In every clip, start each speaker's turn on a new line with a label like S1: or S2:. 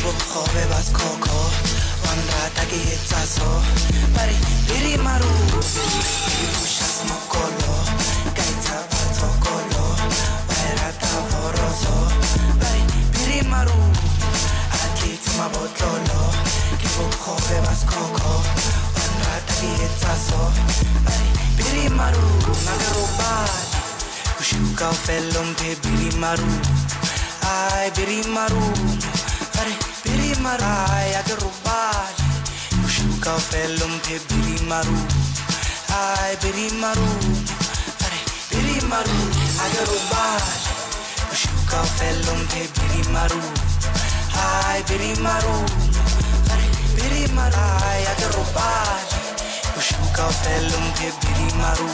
S1: Khobe bas koko Wanrata ki etsaso Bari biri maru Ibushas mokolo Gaita batokolo Wairata voroso Bari biri maru Atleti mabotlolo Kibu khobe bas koko Wanrata ki etsaso Bari biri maru Nagarobal Ushuka felom te biri maru Ay biri maru Biri maru, ay agarubal. Ushuka felum pe biri maru, ay biri maru. Biri maru, agarubal. Ushuka felum pe biri maru, ay biri maru. Biri maru, ay agarubal. Ushuka felum pe biri maru,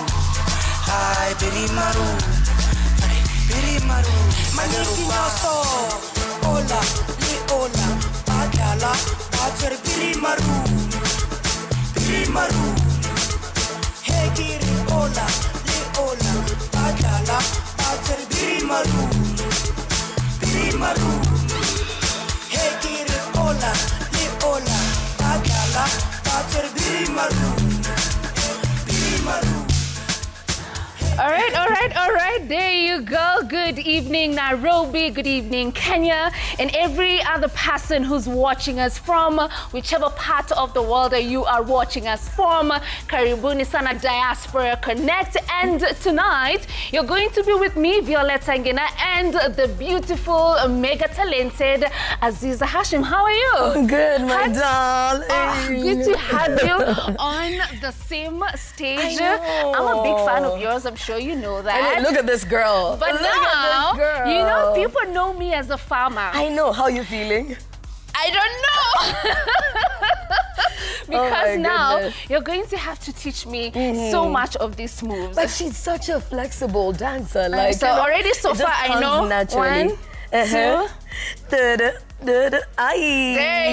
S1: ay biri maru. Biri maru, agarubal.
S2: Hola, li hola, badala, bater biri maru, hey kiri hola, li hola, badala, bater biri maru, hey kiri hola, li hola, badala, bater biri maru.
S3: All right, there you go. Good evening, Nairobi. Good evening, Kenya, and every other person who's watching us from whichever part of the world that you are watching us from. Karibuni sana Diaspora Connect, and tonight you're going to be with me, Violetta Ngina, and the beautiful, mega talented Aziza Hashim. How are you?
S4: I'm good, my darling.
S3: Good to have you on the same stage. I'm a big fan of yours. I'm sure you know that.
S4: I mean, look at this girl.
S3: But now, you know, people know me as a farmer.
S4: I know. How you feeling?
S3: I don't know. Because now you're going to have to teach me so much of these moves.
S4: But she's such a flexible dancer. Like,
S3: so already so far I know
S4: naturally.
S3: 1, 2.
S4: There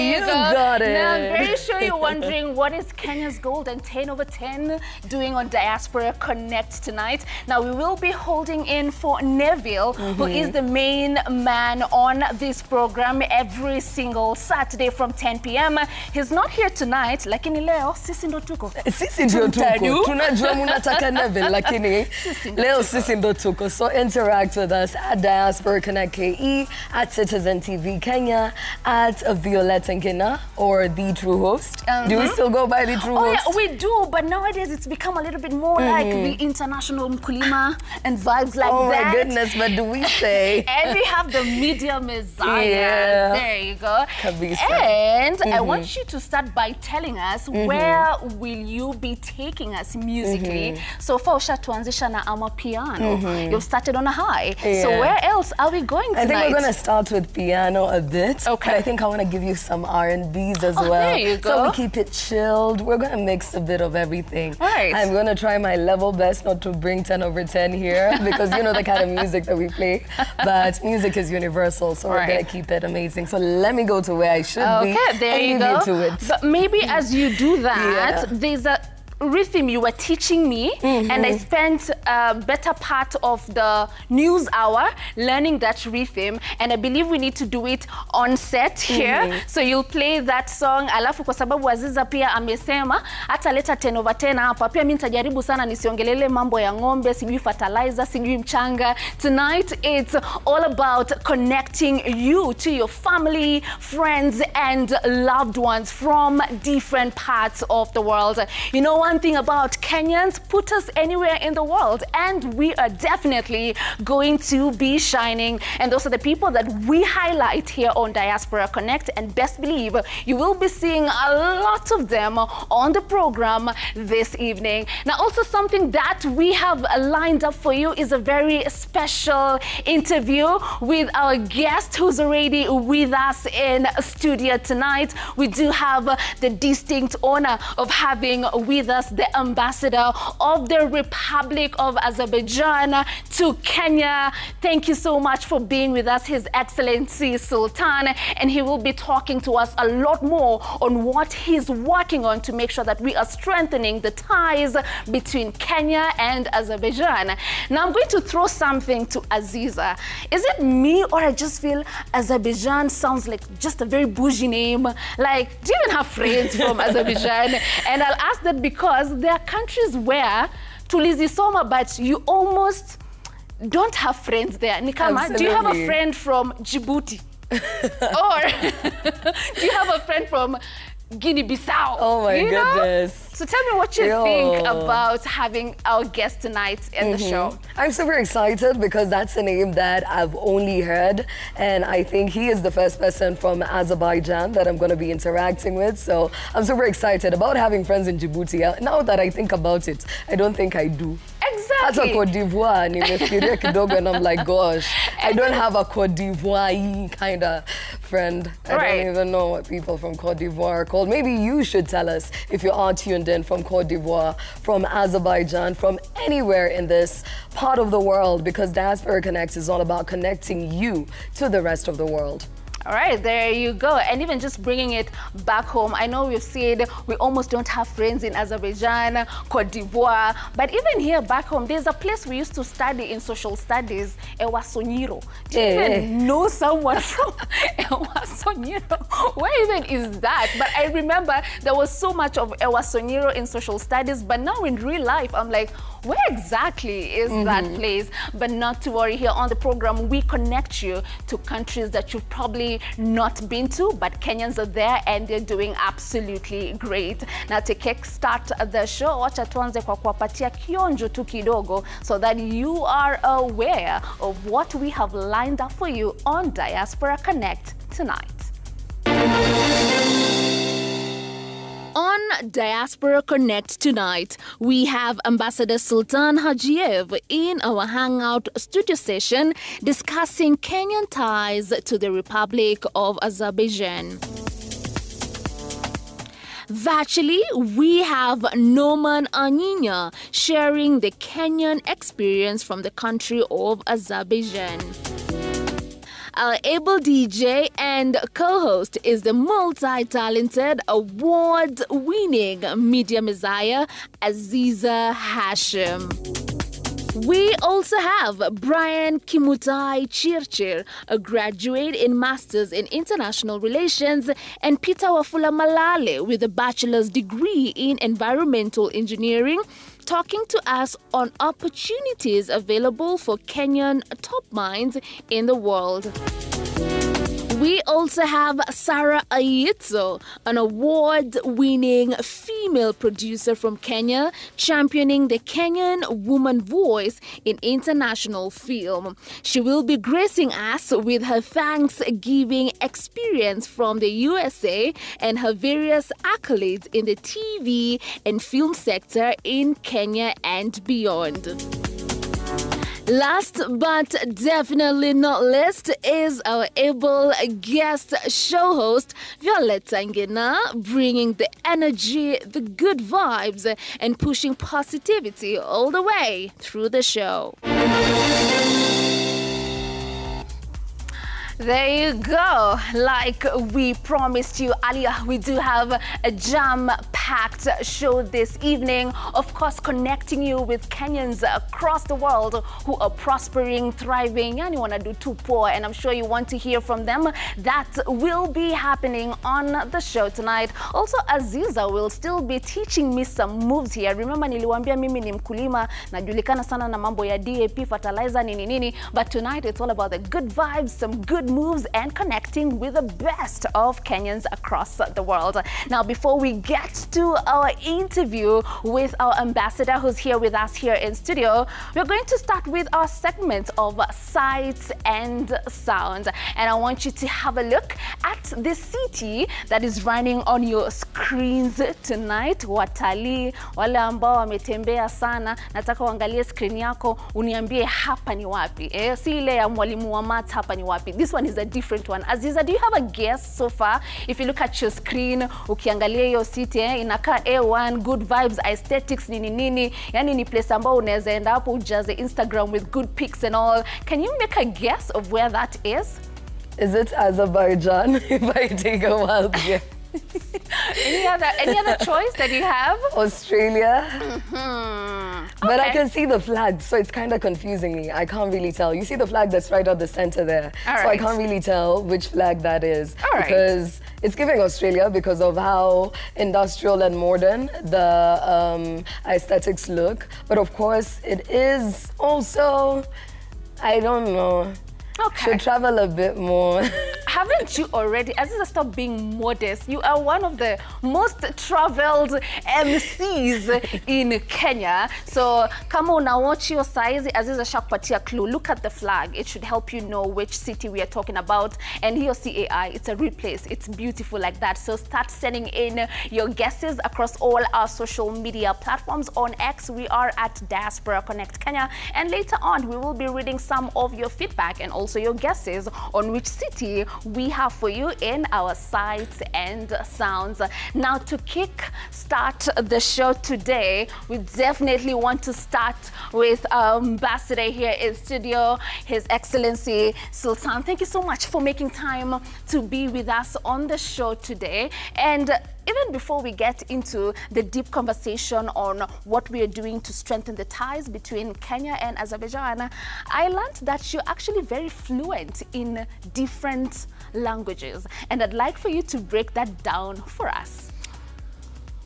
S3: you go.
S4: Got it.
S3: Now, I'm very sure you're wondering what is Kenya's Golden 10 over 10 doing on Diaspora Connect tonight. Now, we will be holding in for Neville, who is the main man on this program every single Saturday from 10 p.m. He's not here tonight, lakini leo sisi ndo tuko.
S4: Sisi ndo tuko. Tunajua munataka Neville, lakini leo sisi ndo tuko. So interact with us at Diaspora Connect KE, at Citizen TV Kenya, at Violetta Ngina, or The True Host. Do we still go by The True Host?
S3: Yeah, we do, but nowadays it's become a little bit more like the international mkulima and vibes like that.
S4: Oh my goodness, but do we say?
S3: And we have the media messiah.
S4: Yeah.
S3: There you go.
S4: Kabisa.
S3: And I want you to start by telling us where will you be taking us musically. So far, tuanzisha na amapiano. You've started on a high.
S4: Yeah.
S3: So where else are we going tonight?
S4: I think we're going to start with piano a bit.
S3: Okay.
S4: But I think I want to give you some R&Bs as well.
S3: There you go.
S4: So we keep it chilled. We're going to mix a bit of everything.
S3: Right.
S4: I'm going to try my level best not to bring 10 over 10 here because you know the kind of music that we play. But music is universal, so we're going to keep it amazing. So let me go to where I should be.
S3: Okay, there you go.
S4: To it.
S3: But maybe as you do that, there's a rhythm you were teaching me, and I spent a better part of the news hour learning that rhythm, and I believe we need to do it on set here. So you'll play that song, alafu kwa sababu Aziza pia amesema hata leta 10 over 10 hapa. Pia mimi nitajaribu sana nisiongelele mambo ya ng'ombe, sijui fertilizer, sijui mchanga. Tonight it's all about connecting you to your family, friends and loved ones from different parts of the world. You know, one thing about Kenyans, put us anywhere in the world and we are definitely going to be shining. And those are the people that we highlight here on Diaspora Connect, and best believe you will be seeing a lot of them on the program this evening. Now also something that we have lined up for you is a very special interview with our guest who's already with us in studio tonight. We do have the distinct honor of having with us us the ambassador of the Republic of Azerbaijan to Kenya. Thank you so much for being with us, His Excellency Sultan, and he will be talking to us a lot more on what he's working on to make sure that we are strengthening the ties between Kenya and Azerbaijan. Now I'm going to throw something to Aziza. Is it me, or I just feel Azerbaijan sounds like just a very bougie name? Like, do you even have friends from Azerbaijan? And I'll ask that because there are countries where tulizisoma, but you almost don't have friends there. Nikama, do you have a friend from Djibouti? Or do you have a friend from Guinea-Bissau?
S4: Oh my goodness.
S3: So tell me what you think about having our guest tonight in the show.
S4: I'm super excited because that's a name that I've only heard, and I think he is the first person from Azerbaijan that I'm going to be interacting with. So I'm super excited about having friends in Djibouti. Now that I think about it, I don't think I do.
S3: Exactly.
S4: That's a Cote d'Ivoire, and I'm like, gosh, I don't have a Cote d'Ivoire kind of friend. I don't even know what people from Cote d'Ivoire are called. Maybe you should tell us if you are tuned in from Cote d'Ivoire, from Azerbaijan, from anywhere in this part of the world, because Diaspora Connect is all about connecting you to the rest of the world.
S3: All right, there you go. And even just bringing it back home, I know we've said we almost don't have friends in Azerbaijan, Cote d'Ivoire, but even here back home, there's a place we used to study in social studies, Ewasonyiro. Do you even know someone from Ewasonyiro? Where even is that? But I remember there was so much of Ewasonyiro in social studies, but now in real life, I'm like, where exactly is that place? But not to worry, here on the program, we connect you to countries that you've probably not been to, but Kenyans are there and they're doing absolutely great. Now to kickstart the show, wacha tuanze kwa kuwapatia kionjo tu kidogo so that you are aware of what we have lined up for you on Diaspora Connect tonight. On Diaspora Connect tonight, we have Ambassador Sultan Hajiev in our Hangout studio session discussing Kenyan ties to the Republic of Azerbaijan. Virtually, we have Norman Anyinya sharing the Kenyan experience from the country of Azerbaijan. Our able DJ and co-host is the multi-talented, award-winning media messiah, Aziza Hashim. We also have Brian Kimutai Chirchir, a graduate in Masters in International Relations, and Peter Wafula Malale with a bachelor's degree in Environmental Engineering, talking to us on opportunities available for Kenyan top minds in the world. We also have Sarah Aitzo, an award-winning female producer from Kenya, championing the Kenyan woman voice in international film. She will be gracing us with her Thanksgiving experience from the USA and her various accolades in the TV and film sector in Kenya and beyond. Last but definitely not least is our able guest show host, Violetta Ngena, bringing the energy, the good vibes, and pushing positivity all the way through the show. There you go. Like we promised you earlier, we do have a jam-packed show this evening. Of course, connecting you with Kenyans across the world who are prospering, thriving, and you want to do too poor. And I'm sure you want to hear from them. That will be happening on the show tonight. Also, Aziza will still be teaching me some moves here. Remember, niliwambia mimi ni mkulima, najulikana sana na mambo ya DAP, fertilizer, nini. But tonight, it's all about the good vibes, some good moves, and connecting with the best of Kenyans across the world. Now, before we get to our interview with our ambassador who's here with us here in studio, we're going to start with our segment of Sights and Sounds. And I want you to have a look at the city that is running on your screens tonight. Watalii, wale ambao wametembea sana, nataka uangalie screen yako, uniambie hapa ni wapi. Si ile ya mwalimu wa math hapa ni wapi. This one is a different one. Aziza, do you have a guess so far? If you look at your screen, ukiangalia hiyo city, inaka A1, good vibes, aesthetics, nini nini. Yani ni place ambao unaweza enda hapo ujaze Instagram with good pics and all. Can you make a guess of where that is?
S4: Is it Azerbaijan? If I take a wild guess.
S3: Any other choice that you have?
S4: Australia. But
S3: Okay.
S4: I can see the flag, so it's kind of confusing me. I can't really tell. You see the flag that's right at the center there.
S3: All
S4: so
S3: right.
S4: I can't really tell which flag that is.
S3: All right.
S4: Because it's giving Australia because of how industrial and modern the aesthetics look. But of course, it is also, I don't know.
S3: Okay.
S4: Should travel a bit more.
S3: Haven't you already, Aziza, stop being modest. You are one of the most traveled MCs in Kenya. So, kama unawatch your size, Aziza shakupatia clue. Look at the flag. It should help you know which city we are talking about. And here, CAI, it's a real place. It's beautiful like that. So, start sending in your guesses across all our social media platforms. On X, we are at Diaspora Connect Kenya. And later on, we will be reading some of your feedback and also your guesses on which city we have for you in our sights and sounds. Now, to kick start the show today, we definitely want to start with Ambassador here in studio, His Excellency Sultan. Thank you so much for making time to be with us on the show today. And even before we get into the deep conversation on what we are doing to strengthen the ties between Kenya and Azerbaijan, I learned that you're actually very fluent in different languages. And I'd like for you to break that down for us.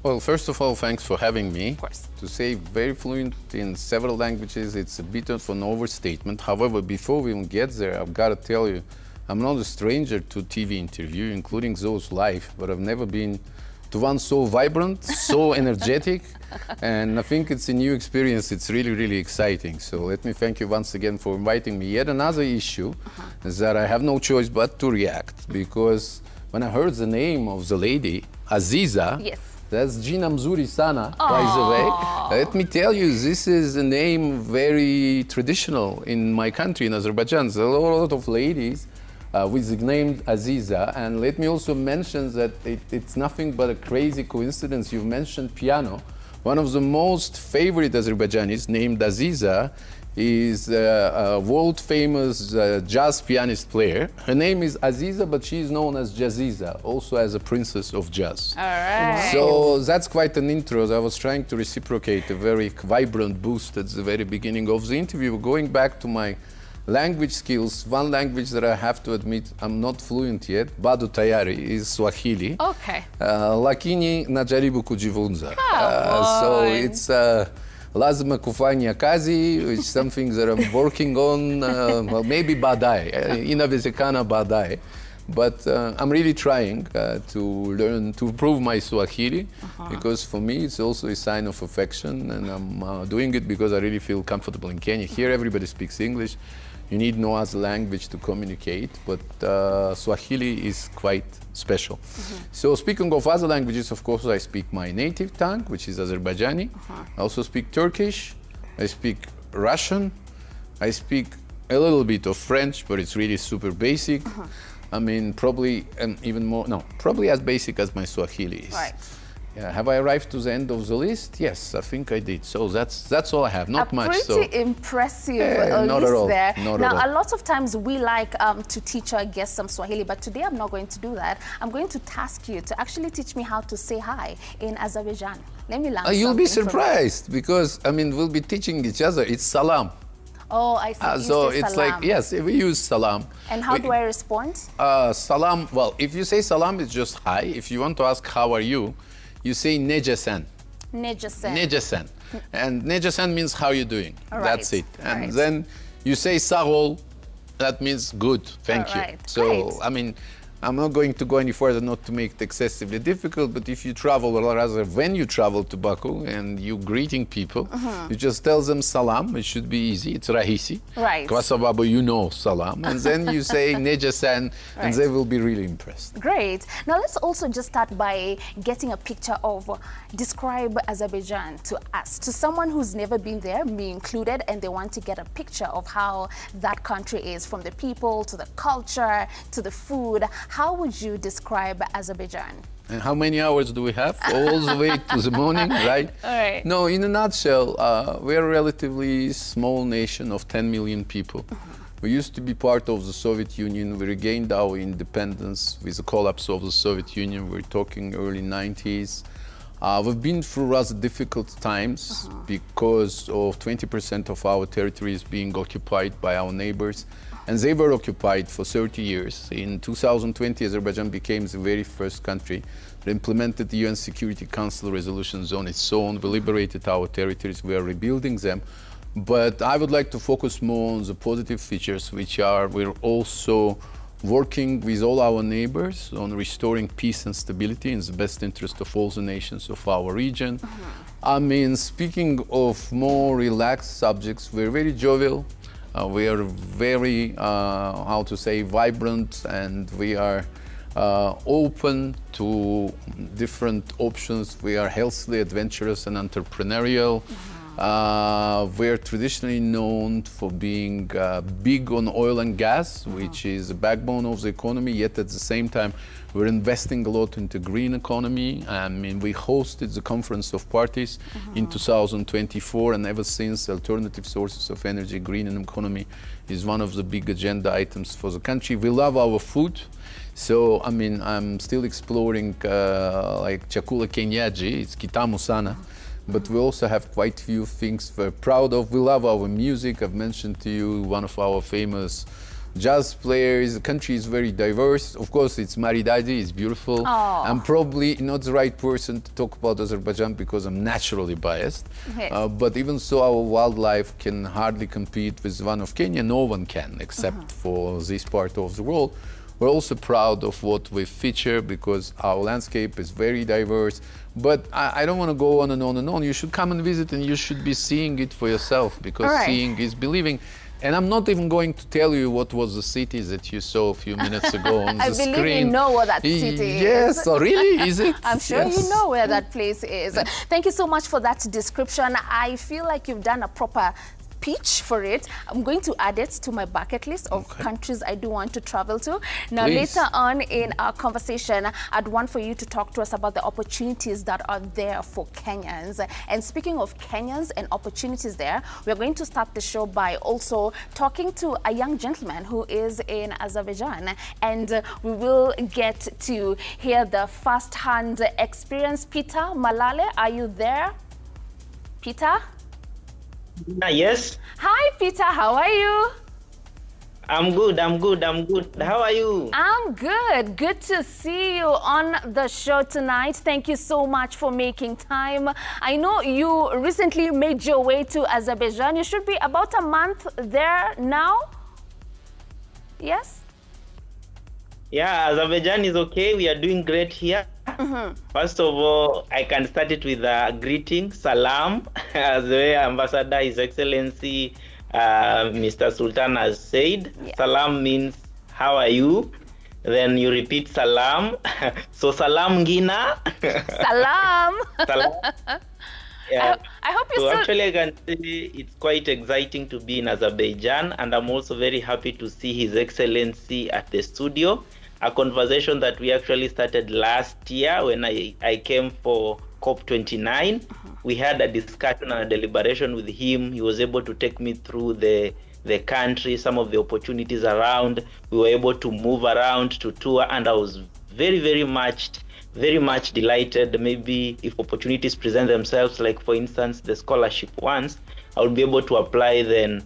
S5: Well, first of all, thanks for having me.
S3: Of course.
S5: To say very fluent in several languages, it's a bit of an overstatement. However, before we even get there, I've got to tell you, I'm not a stranger to TV interview, including those live, but I've never been to one so vibrant, so energetic, and I think it's a new experience. It's really, really exciting. So let me thank you once again for inviting me. Yet another issue is that I have no choice but to react, because when I heard the name of the lady, Aziza,
S3: Yes.
S5: that's Gina Mzuri Sana, by the way. Let me tell you, this is a name very traditional in my country, in Azerbaijan. There's a lot of ladies with the name Aziza. And let me also mention that it's nothing but a crazy coincidence. You've mentioned piano. One of the most favorite Azerbaijanis, named Aziza, is a world-famous jazz pianist player. Her name is Aziza, but she's known as Jaziza, also as a princess of jazz.
S3: All right.
S5: So that's quite an intro. I was trying to reciprocate a very vibrant boost at the very beginning of the interview. Going back to my language skills, one language that I have to admit I'm not fluent yet, bado tayari, is Swahili.
S3: Okay.
S5: Lakini najaribu kujifunza. So it's lazima kufanya kazi, which is something that I'm working on, well, maybe baadaye, inawezekana baadaye. But I'm really trying to learn, to improve my Swahili, because for me it's also a sign of affection, and I'm doing it because I really feel comfortable in Kenya. Here everybody speaks English. You need no other language to communicate, but Swahili is quite special. So speaking of other languages, of course, I speak my native tongue, which is Azerbaijani. I also speak Turkish. I speak Russian. I speak a little bit of French, but it's really super basic. I mean, probably even more, no, probably as basic as my Swahili is.
S3: Right.
S5: Yeah, have I arrived to the end of the list? Yes, I think I did. So that's all I have, not much.
S3: Pretty impressive
S5: not
S3: list
S5: at all.
S3: there.
S5: Not
S3: now,
S5: at all.
S3: a lot of times we like to teach our guests some Swahili, but today I'm not going to do that. I'm going to task you to actually teach me how to say hi in Azerbaijan. Let me learn
S5: You'll be
S3: something from
S5: surprised, because, I mean, we'll be teaching each other. It's salam.
S3: Oh, I see. You
S5: So
S3: say
S5: it's
S3: salam.
S5: like, yes, we use salam.
S3: And how do I respond?
S5: Salam, well, if you say salam, it's just hi. If you want to ask how are you, you say nejasan.
S3: Nejasen.
S5: Nejasan. And nejasan means how you doing.
S3: All
S5: That's
S3: right.
S5: it. And
S3: All right.
S5: then you say sahol, that means good, thank
S3: All
S5: you.
S3: right.
S5: So,
S3: Great.
S5: I mean, I'm not going to go any further, not to make it excessively difficult, but if you travel, or rather when you travel to Baku and you're greeting people, you just tell them salam. It should be easy. It's rahisi.
S3: Right.
S5: Kwasababu, you know salam. And then you say nejasan,
S3: Right.
S5: and they will be really impressed.
S3: Great. Now let's also just start by getting a picture of, describe Azerbaijan to us, to someone who's never been there, me included, and they want to get a picture of how that country is, from the people to the culture to the food. How would you describe Azerbaijan?
S5: And how many hours do we have? All the way to the morning, right?
S3: All right.
S5: No, in a nutshell, we're a relatively small nation of 10 million people. We used to be part of the Soviet Union. We regained our independence with the collapse of the Soviet Union. We're talking early 90s. We've been through rather difficult times because of 20% of our territories being occupied by our neighbors. And they were occupied for 30 years. In 2020, Azerbaijan became the very first country that implemented the UN Security Council resolutions on its own. We liberated our territories, we are rebuilding them. But I would like to focus more on the positive features, which are we're also working with all our neighbors on restoring peace and stability in the best interest of all the nations of our region. I mean, speaking of more relaxed subjects, we're very jovial. We are very, how to say, vibrant, and we are open to different options. We are healthily adventurous and entrepreneurial. We're traditionally known for being big on oil and gas, which is the backbone of the economy, yet at the same time, we're investing a lot into green economy. I mean, we hosted the Conference of Parties in 2024, and ever since, alternative sources of energy, green economy is one of the big agenda items for the country. We love our food. So, I mean, I'm still exploring like chakula kienyeji, it's kitamu sana. But we also have quite a few things we're proud of. We love our music. I've mentioned to you one of our famous jazz players. The country is very diverse. Of course, it's Maridadi, it's beautiful.
S3: Aww.
S5: I'm probably not the right person to talk about Azerbaijan because I'm naturally biased.
S3: Yes.
S5: But even so, our wildlife can hardly compete with one of Kenya. No one can, except for this part of the world. We're also proud of what we feature because our landscape is very diverse. But I don't want to go on and on and on. You should come and visit and you should be seeing it for yourself because seeing is believing. And I'm not even going to tell you what was the city that you saw a few minutes ago on the screen.
S3: I believe you know what that city is.
S5: Yes, oh, really? Is it?
S3: I'm sure you know where that place is. Thank you so much for that description. I feel like you've done a proper pitch for it. I'm going to add it to my bucket list of countries I do want to travel to. Now, later on in our conversation, I'd want for you to talk to us about the opportunities that are there for Kenyans. And speaking of Kenyans and opportunities there, we're going to start the show by also talking to a young gentleman who is in Azerbaijan. And we will get to hear the first-hand experience. Peter Malale, are you there? Peter?
S6: Yes.
S3: Hi, Peter. How are you?
S6: I'm good. How are you?
S3: I'm good. Good to see you on the show tonight. Thank you so much for making time. I know you recently made your way to Azerbaijan. You should be about a month there now. Yes?
S6: Yeah, Azerbaijan is okay. We are doing great here. First of all, I can start it with a greeting, salam, as the way Ambassador, His Excellency, Mr. Sultan has said. Yeah. Salam means, how are you? Then you repeat salam. So salam gina.
S3: Salam.
S6: Salam. Yeah.
S3: I hope you
S6: actually, I can say it's quite exciting to be in Azerbaijan, and I'm also very happy to see His Excellency at the studio. A conversation that we actually started last year when I came for COP29. We had a discussion and a deliberation with him. He was able to take me through the country, some of the opportunities around. We were able to move around to tour, and I was very much delighted. Maybe if opportunities present themselves, like for instance the scholarship ones, I would be able to apply then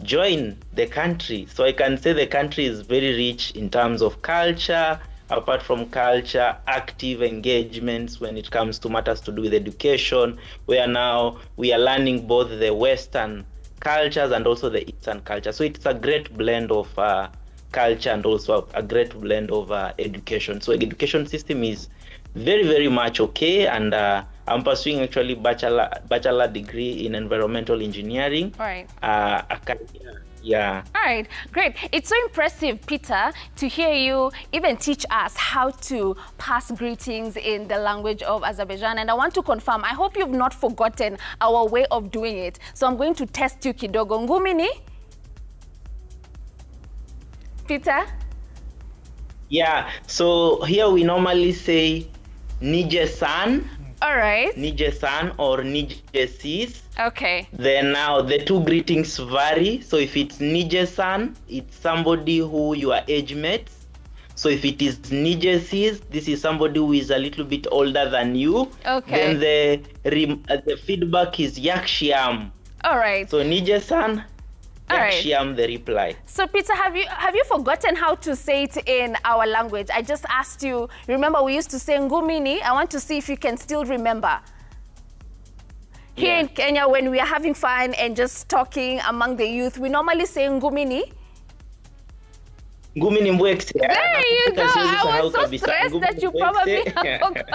S6: join the country. So I can say the country is very rich in terms of culture. Apart from culture, active engagements when it comes to matters to do with education, where now we are learning both the Western cultures and also the Eastern culture. So it's a great blend of culture and also a great blend of education. So education system is very much okay, and I'm pursuing actually bachelor degree in environmental engineering.
S3: Right.
S6: Yeah.
S3: All right, great. It's so impressive, Peter, to hear you even teach us how to pass greetings in the language of Azerbaijan. And I want to confirm, I hope you've not forgotten our way of doing it. So I'm going to test you kidogo. Ngumini? Peter?
S6: Yeah, so here we normally say Nijesan.
S3: All right.
S6: Nijesan or Nijesis.
S3: Okay.
S6: Then now the two greetings vary. So if it's Nijesan, it's somebody who you are age mates. So if it is Nijesis, this is somebody who is a little bit older than you.
S3: Okay.
S6: Then the feedback is Yakshiam.
S3: All right.
S6: So Nijesan,
S3: All right.
S6: Yakshiam, the reply.
S3: So Peter, have you forgotten how to say it in our language? I just asked you. Remember, we used to say ngumini. I want to see if you can still remember. Here in Kenya, when we are having fun and just talking among the youth, we normally say ngumini.
S6: Ngumini mbwekse.
S3: There you go. I was so stressed that you probably have forgotten.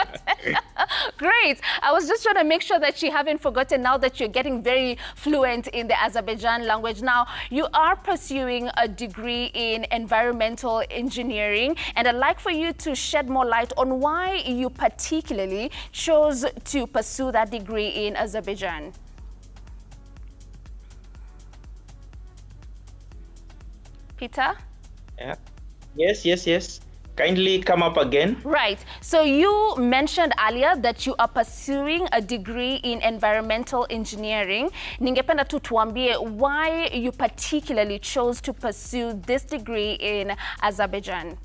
S3: Great. I was just trying to make sure that you haven't forgotten now that you're getting very fluent in the Azerbaijan language. Now, you are pursuing a degree in environmental engineering, and I'd like for you to shed more light on why you particularly chose to pursue that degree in Azerbaijan. Peter?
S6: Yeah. Yes. Kindly come up again.
S3: Right. So you mentioned earlier that you are pursuing a degree in environmental engineering. Ningependa tu tuambie why you particularly chose to pursue this degree in Azerbaijan.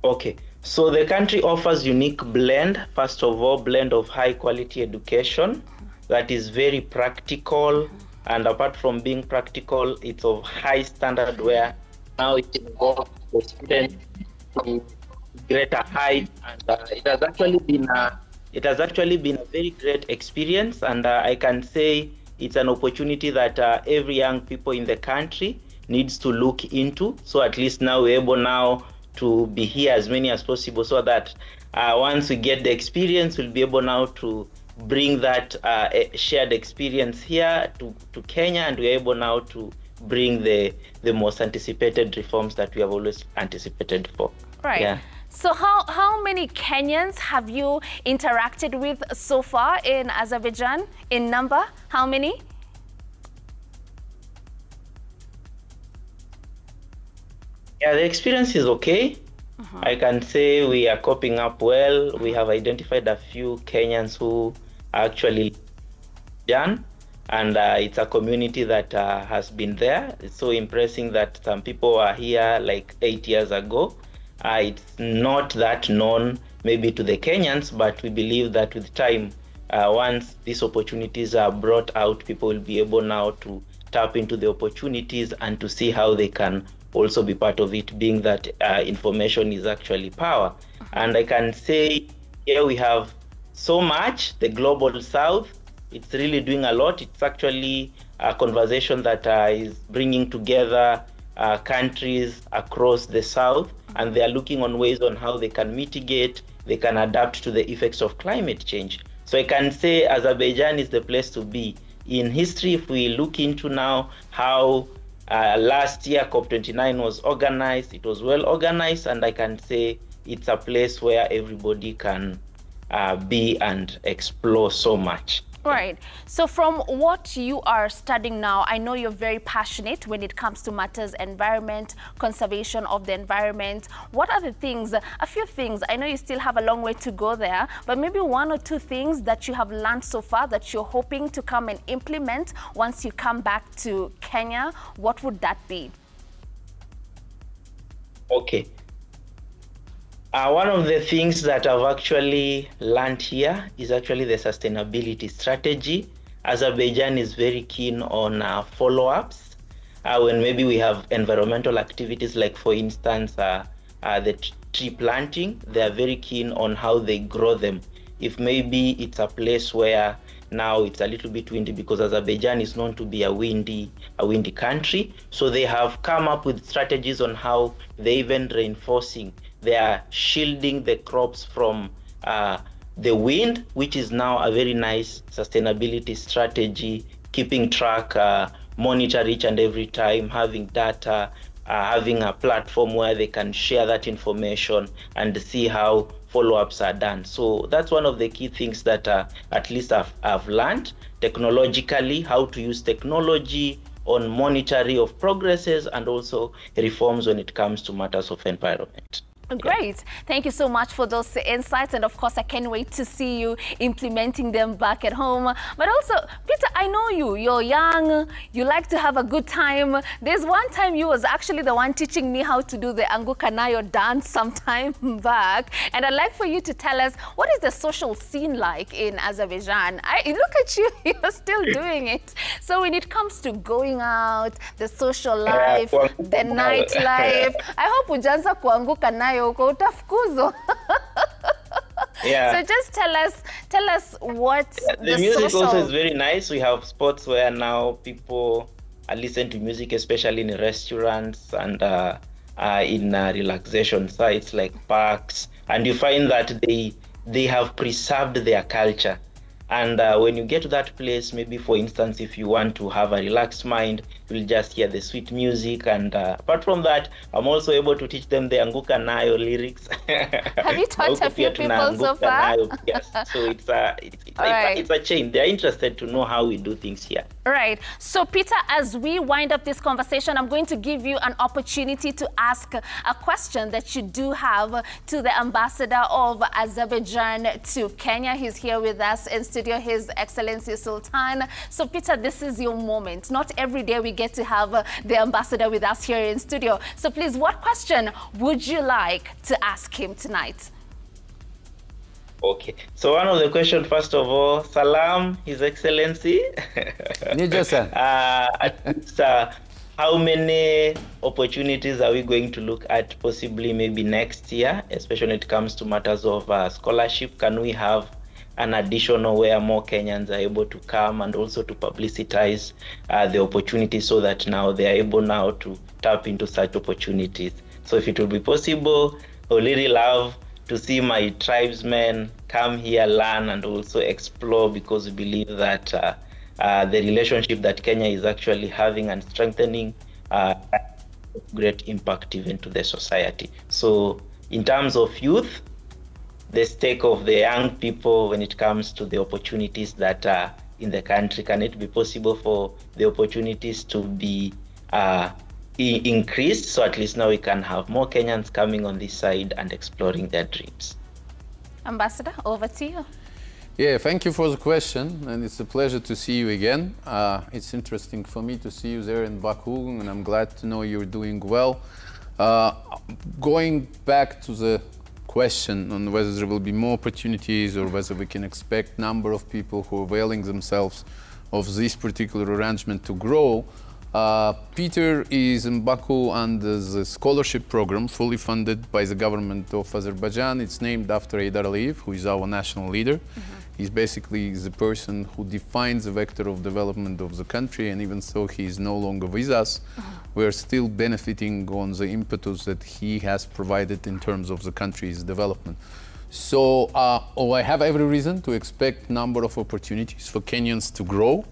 S6: Okay. So the country offers unique blend. First of all, blend of high quality education that is very practical. And apart from being practical, it's of high standard where now it involves the student to greater height, and it has actually been a very great experience. And I can say it's an opportunity that every young people in the country needs to look into. So at least now we're able now to be here as many as possible, so that once we get the experience, we'll be able now to bring that shared experience here to Kenya, and we're able now to bring the most anticipated reforms that we have always anticipated for.
S3: Right.
S6: Yeah.
S3: So how many Kenyans have you interacted with so far in Azerbaijan? In number, how many?
S6: Yeah, the experience is okay. I can say we are coping up well. We have identified a few Kenyans who are actually done, and it's a community that has been there. It's so impressive that some people are here like 8 years ago. It's not that known maybe to the Kenyans, but we believe that with time, once these opportunities are brought out, people will be able now to tap into the opportunities and to see how they can also be part of it, being that information is actually power. And I can say here we have so much, the Global South, it's really doing a lot. It's actually a conversation that is bringing together countries across the South, and they are looking on ways on how they can mitigate, they can adapt to the effects of climate change. So I can say Azerbaijan is the place to be. In history, if we look into now how last year COP29 was organized, it was well organized, and I can say it's a place where everybody can be and explore so much.
S3: Right. So from what you are studying now, I know you're very passionate when it comes to matters environment, conservation of the environment. What are the things, a few things, I know you still have a long way to go there, but maybe one or two things that you have learned so far that you're hoping to come and implement once you come back to Kenya, what would that be?
S6: Okay. One of the things that I've actually learned here is actually the sustainability strategy. Azerbaijan is very keen on follow-ups. When maybe we have environmental activities, like for instance, the tree planting, they are very keen on how they grow them. If maybe it's a place where now it's a little bit windy, because Azerbaijan is known to be a windy country. So they have come up with strategies on how they even reinforcing, they are shielding the crops from the wind, which is now a very nice sustainability strategy, keeping track, monitor each and every time, having data, having a platform where they can share that information and see how follow-ups are done. So that's one of the key things that at least I've learned technologically, how to use technology on monitoring of progresses and also reforms when it comes to matters of environment.
S3: Great. Thank you so much for those insights. And of course, I can't wait to see you implementing them back at home. But also, Peter, I know you. You're young. You like to have a good time. There's one time you was actually the one teaching me how to do the Angukanayo dance some time back. And I'd like for you to tell us, what is the social scene like in Azerbaijan? Look at you. You're still doing it. So when it comes to going out, the social life, the nightlife, I hope ujanza kuangukanayo.
S6: Yeah.
S3: So just tell us what
S6: the music also is very nice. We have spots where now people listen to music, especially in restaurants and in relaxation sites like parks, and you find that they have preserved their culture. And when you get to that place, maybe for instance, if you want to have a relaxed mind, you'll just hear the sweet music. And apart from that, I'm also able to teach them the Angukanayo lyrics.
S3: Have you taught a few people so far?
S6: Yes. So it's a chain. They're interested to know how we do things here.
S3: Right. So Peter, as we wind up this conversation, I'm going to give you an opportunity to ask a question that you do have to the ambassador of Azerbaijan to Kenya. He's here with us in studio, His Excellency Sultan. So Peter, this is your moment. Not every day we get to have the ambassador with us here in studio. So please, what question would you like to ask him tonight?
S6: Okay, so one of the questions, first of all, Salam, His Excellency. How many opportunities are we going to look at possibly maybe next year, especially when it comes to matters of scholarship? Can we have an additional where more Kenyans are able to come and also to publicize the opportunities so that now they are able now to tap into such opportunities? So if it will be possible, I would really love to see my tribesmen come here, learn, and also explore, because we believe that the relationship that Kenya is actually having and strengthening great impact even to the society. So in terms of youth, the stake of the young people when it comes to the opportunities that are in the country, can it be possible for the opportunities to be increased, so at least now we can have more Kenyans coming on this side and exploring their dreams? Ambassador, over to you.
S5: Yeah, thank you for the question, and it's a pleasure to see you again. It's interesting for me to see you there in Baku, and I'm glad to know you're doing well. Going back to the question on whether there will be more opportunities or whether we can expect number of people who are availing themselves of this particular arrangement to grow, Peter is in Baku under the scholarship program fully funded by the government of Azerbaijan. It's named after Heydar Aliyev, who is our national leader. He's basically the person who defines the vector of development of the country, and even though he is no longer with us, we're still benefiting on the impetus that he has provided in terms of the country's development. So I have every reason to expect number of opportunities for Kenyans to grow.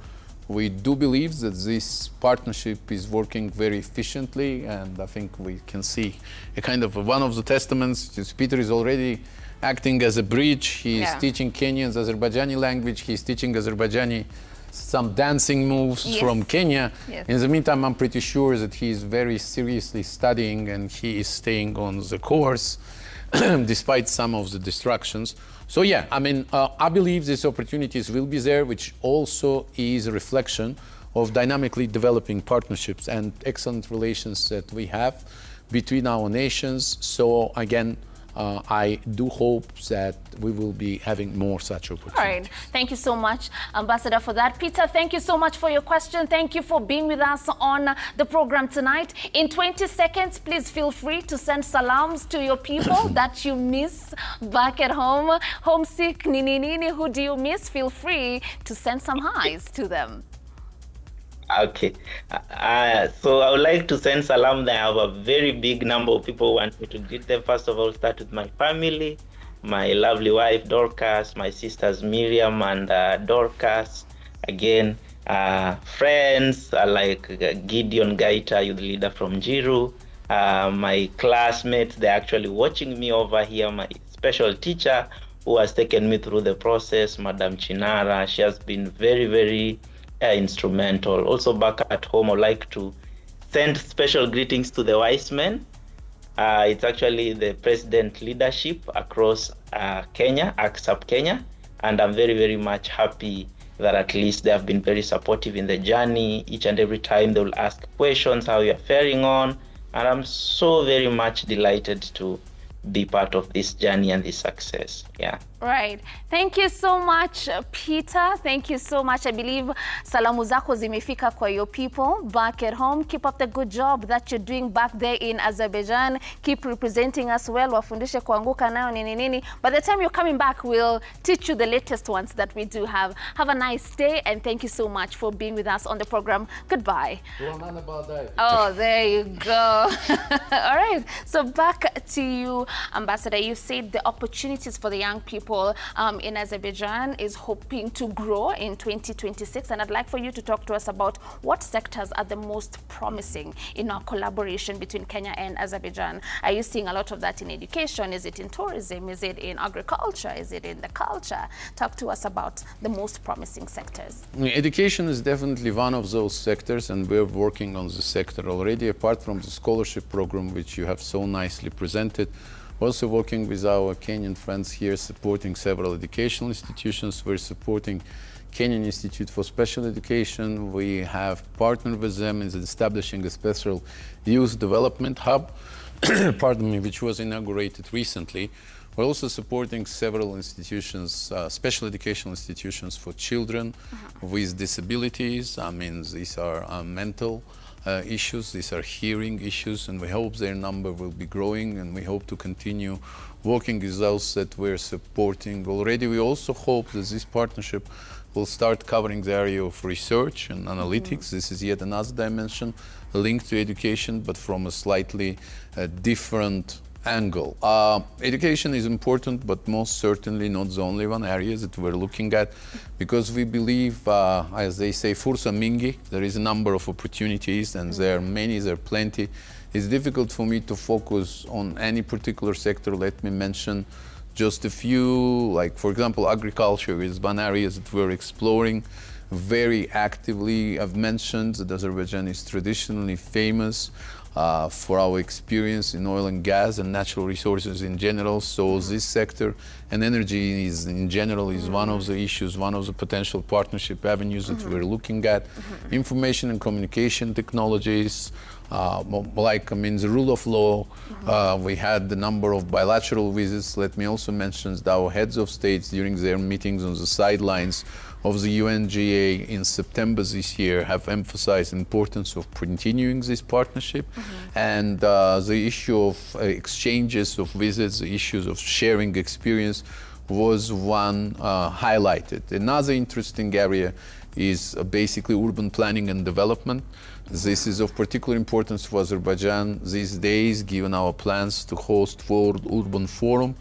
S5: We do believe that this partnership is working very efficiently, and I think we can see a kind of one of the testaments is Peter is already acting as a bridge. He is teaching Kenyans Azerbaijani language. He's teaching Azerbaijani some dancing moves from Kenya. In the meantime, I'm pretty sure that he is very seriously studying and he is staying on the course despite some of the distractions. So yeah, I mean, I believe these opportunities will be there, which also is a reflection of dynamically developing partnerships and excellent relations that we have between our nations. So again, I do hope that we will be having more such opportunities.
S3: All right. Thank you so much, Ambassador, for that. Peter, thank you so much for your question. Thank you for being with us on the program tonight. In 20 seconds, please feel free to send salams to your people that you miss back at home. Homesick, nini, who do you miss? Feel free to send some highs to them.
S6: Okay, so I would like to send salam. I have a very big number of people who want me to greet them. First of all, start with my family, my lovely wife Dorcas, my sisters Miriam and Dorcas. Again, friends like Gideon Gaita, youth leader from Jiru. My classmates, they're actually watching me over here. My special teacher who has taken me through the process, Madam Chinara. She has been very, very instrumental. Also back at home, I'd like to send special greetings to the wise men. It's actually the president leadership across Kenya, ACSAP Kenya, and I'm very, very much happy that at least they have been very supportive in the journey. Each and every time they will ask questions, how you're faring on, and I'm so very much delighted to be part of this journey and this success. Yeah.
S3: Right. Thank you so much, Peter. Thank you so much. I believe salamu zako zimefika kwa your people back at home. Keep up the good job that you're doing back there in Azerbaijan. Keep representing us well. Wafundishe kuanguka nayo nini nini. By the time you're coming back, we'll teach you the latest ones that we do have. Have a nice day, and thank you so much for being with us on the program. Goodbye. Oh, there you go. All right. So back to you, Ambassador. You said the opportunities for the young people in Azerbaijan is hoping to grow in 2026, and I'd like for you to talk to us about what sectors are the most promising in our collaboration between Kenya and Azerbaijan. Are you seeing a lot of that in education? Is it in tourism? Is it in agriculture? Is it in the culture? Talk to us about the most promising sectors.
S5: Education is definitely one of those sectors, and we're working on the sector already, apart from the scholarship program, which you have so nicely presented. Also working with our Kenyan friends here, supporting several educational institutions. We're supporting Kenyan Institute for Special Education. We have partnered with them in establishing a special youth development hub, pardon me, which was inaugurated recently. We're also supporting several institutions, special educational institutions for children with disabilities. I mean, these are mental issues, these are hearing issues, and we hope their number will be growing, and we hope to continue working with those that we're supporting already. We also hope that this partnership will start covering the area of research and analytics. This is yet another dimension linked to education, but from a slightly different angle. Education is important, but most certainly not the only one area that we're looking at, because we believe, as they say, fursa mingi, there is a number of opportunities, and there are many, there are plenty. It's difficult for me to focus on any particular sector. Let me mention just a few, like, for example, agriculture is one area that we're exploring very actively. I've mentioned that Azerbaijan is traditionally famous for our experience in oil and gas and natural resources in general. So this sector and energy is in general is one of the issues, one of the potential partnership avenues that we're looking at. Information and communication technologies, like, I mean, the rule of law. We had the number of bilateral visits. Let me also mention that our heads of states during their meetings on the sidelines of the UNGA in September this year have emphasized the importance of continuing this partnership, and the issue of exchanges of visits, the issues of sharing experience was one highlighted. Another interesting area is basically urban planning and development. This is of particular importance for Azerbaijan these days, given our plans to host World Urban Forum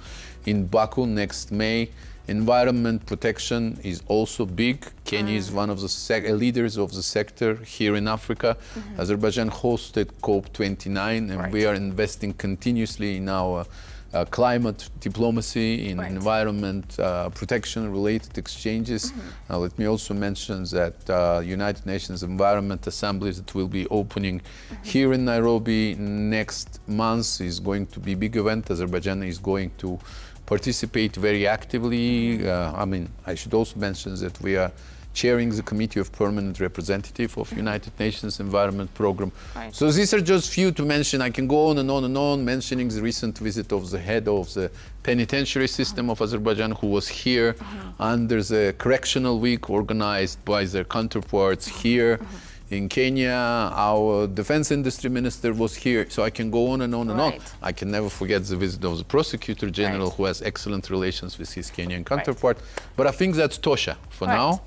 S5: in Baku next May. Environment protection is also big. Kenya is one of the leaders of the sector here in Africa. Azerbaijan hosted COP29, and we are investing continuously in our climate diplomacy, in environment protection related exchanges. Let me also mention that United Nations Environment Assembly that will be opening here in Nairobi next month is going to be a big event. Azerbaijan is going to participate very actively. I mean, I should also mention that we are chairing the Committee of Permanent Representative of United Nations Environment Program. So these are just few to mention. I can go on and on and on, mentioning the recent visit of the head of the penitentiary system of Azerbaijan, who was here under the Correctional Week organized by their counterparts here in Kenya. Our defense industry minister was here, so I can go on and on and on. I can never forget the visit of the prosecutor general, who has excellent relations with his Kenyan counterpart. But I think that's Tosha for now.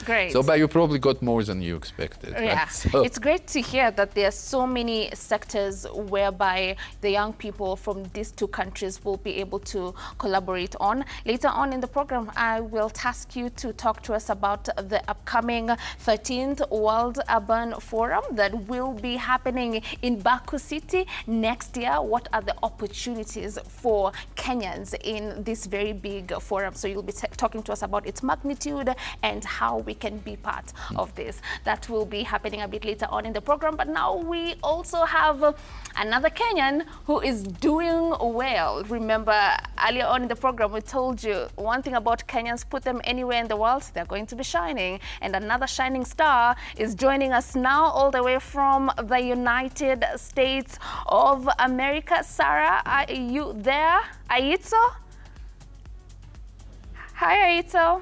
S3: Great.
S5: So, but you probably got more than you expected.
S3: Yeah,
S5: right? So
S3: it's great to hear that there are so many sectors whereby the young people from these two countries will be able to collaborate on. Later on in the program, I will task you to talk to us about the upcoming 13th World Urban Forum that will be happening in Baku City next year. What are the opportunities for Kenyans in this very big forum? So you'll be talking to us about its magnitude and how we can be part of this. That will be happening a bit later on in the program. But now we also have another Kenyan who is doing well. Remember, earlier on in the program, we told you one thing about Kenyans: put them anywhere in the world, they're going to be shining. And another shining star is joining us now all the way from the United States of America. Sarah, are you there? Aito? Hi, Aito.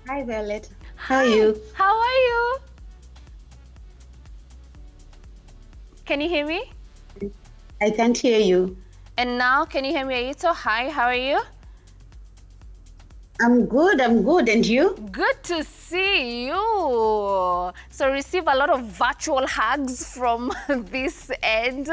S7: Hi, Violet. How are you?
S3: How are you? Can you hear me?
S7: I can't hear you.
S3: And now, can you hear me, Aito? Hi, how are you?
S7: I'm good, and you?
S3: Good to see you. So receive a lot of virtual hugs from this end.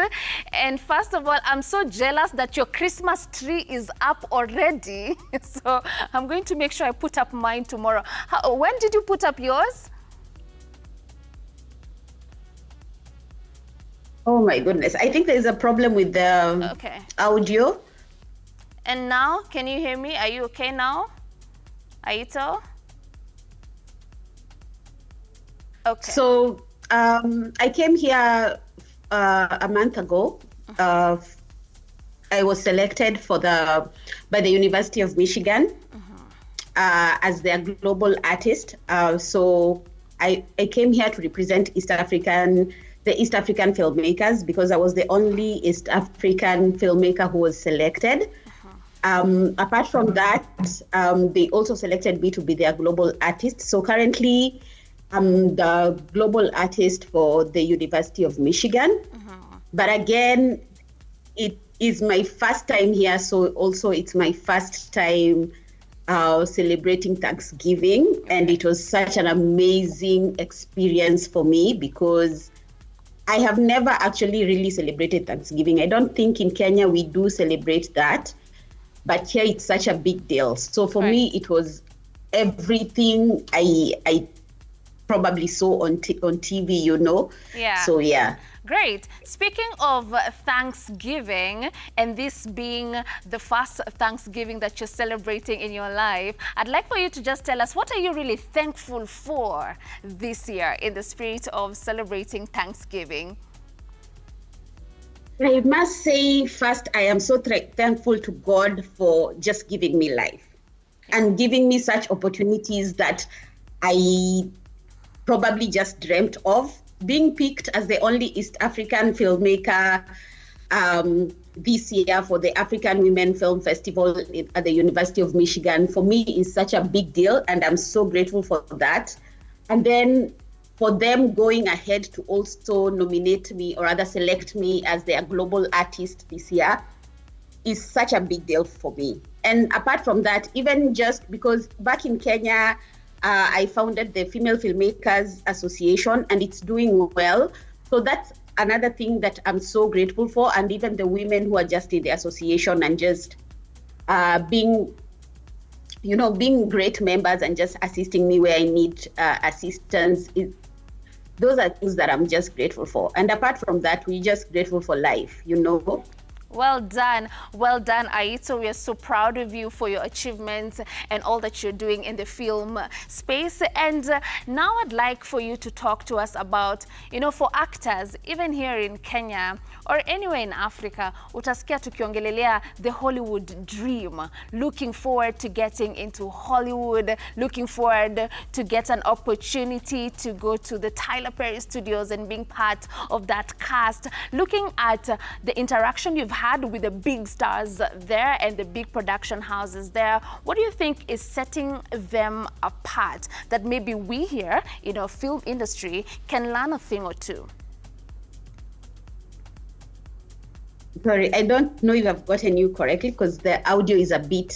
S3: And first of all, I'm so jealous that your Christmas tree is up already. So I'm going to make sure I put up mine tomorrow. When did you put up yours?
S7: Oh my goodness, I think there's a problem with the audio.
S3: And now, can you hear me? Are you okay now? Aito? Okay.
S7: So I came here a month ago. I was selected by the University of Michigan as their global artist. So I came here to represent the East African filmmakers, because I was the only East African filmmaker who was selected. Apart from that, they also selected me to be their global artist. So currently, I'm the global artist for the University of Michigan. But again, it is my first time here, so also it's my first time celebrating Thanksgiving. And it was such an amazing experience for me, because I have never actually really celebrated Thanksgiving. I don't think in Kenya we do celebrate that. But here it's such a big deal. So for me, it was everything I probably saw on TV, you know?
S3: Yeah.
S7: So yeah.
S3: Great. Speaking of Thanksgiving, and this being the first Thanksgiving that you're celebrating in your life, I'd like for you to just tell us, what are you really thankful for this year in the spirit of celebrating Thanksgiving?
S7: I must say, first, I am so thankful to God for just giving me life and giving me such opportunities that I probably just dreamt of. Being picked as the only East African filmmaker this year for the African Women Film Festival at the University of Michigan, for me, is such a big deal, and I'm so grateful for that. And then for them going ahead to also nominate me, or rather select me as their global artist this year, is such a big deal for me. And apart from that, even just because back in Kenya, I founded the Female Filmmakers Association, and it's doing well. So that's another thing that I'm so grateful for. And even the women who are just in the association and just being great members and just assisting me where I need assistance. Those are things that I'm just grateful for. And apart from that, we're just grateful for life, you know.
S3: Well done, Aito. We are so proud of you for your achievements and all that you're doing in the film space. And now I'd like for you to talk to us about, for actors, even here in Kenya or anywhere in Africa, utasikia tukiongelelea the Hollywood dream, looking forward to getting into Hollywood, looking forward to get an opportunity to go to the Tyler Perry Studios and being part of that cast, looking at the interaction you've had with the big stars there and the big production houses there. What do you think is setting them apart that maybe we here in our film industry can learn a thing or two?
S7: Sorry, I don't know if I've gotten you correctly because the audio is a bit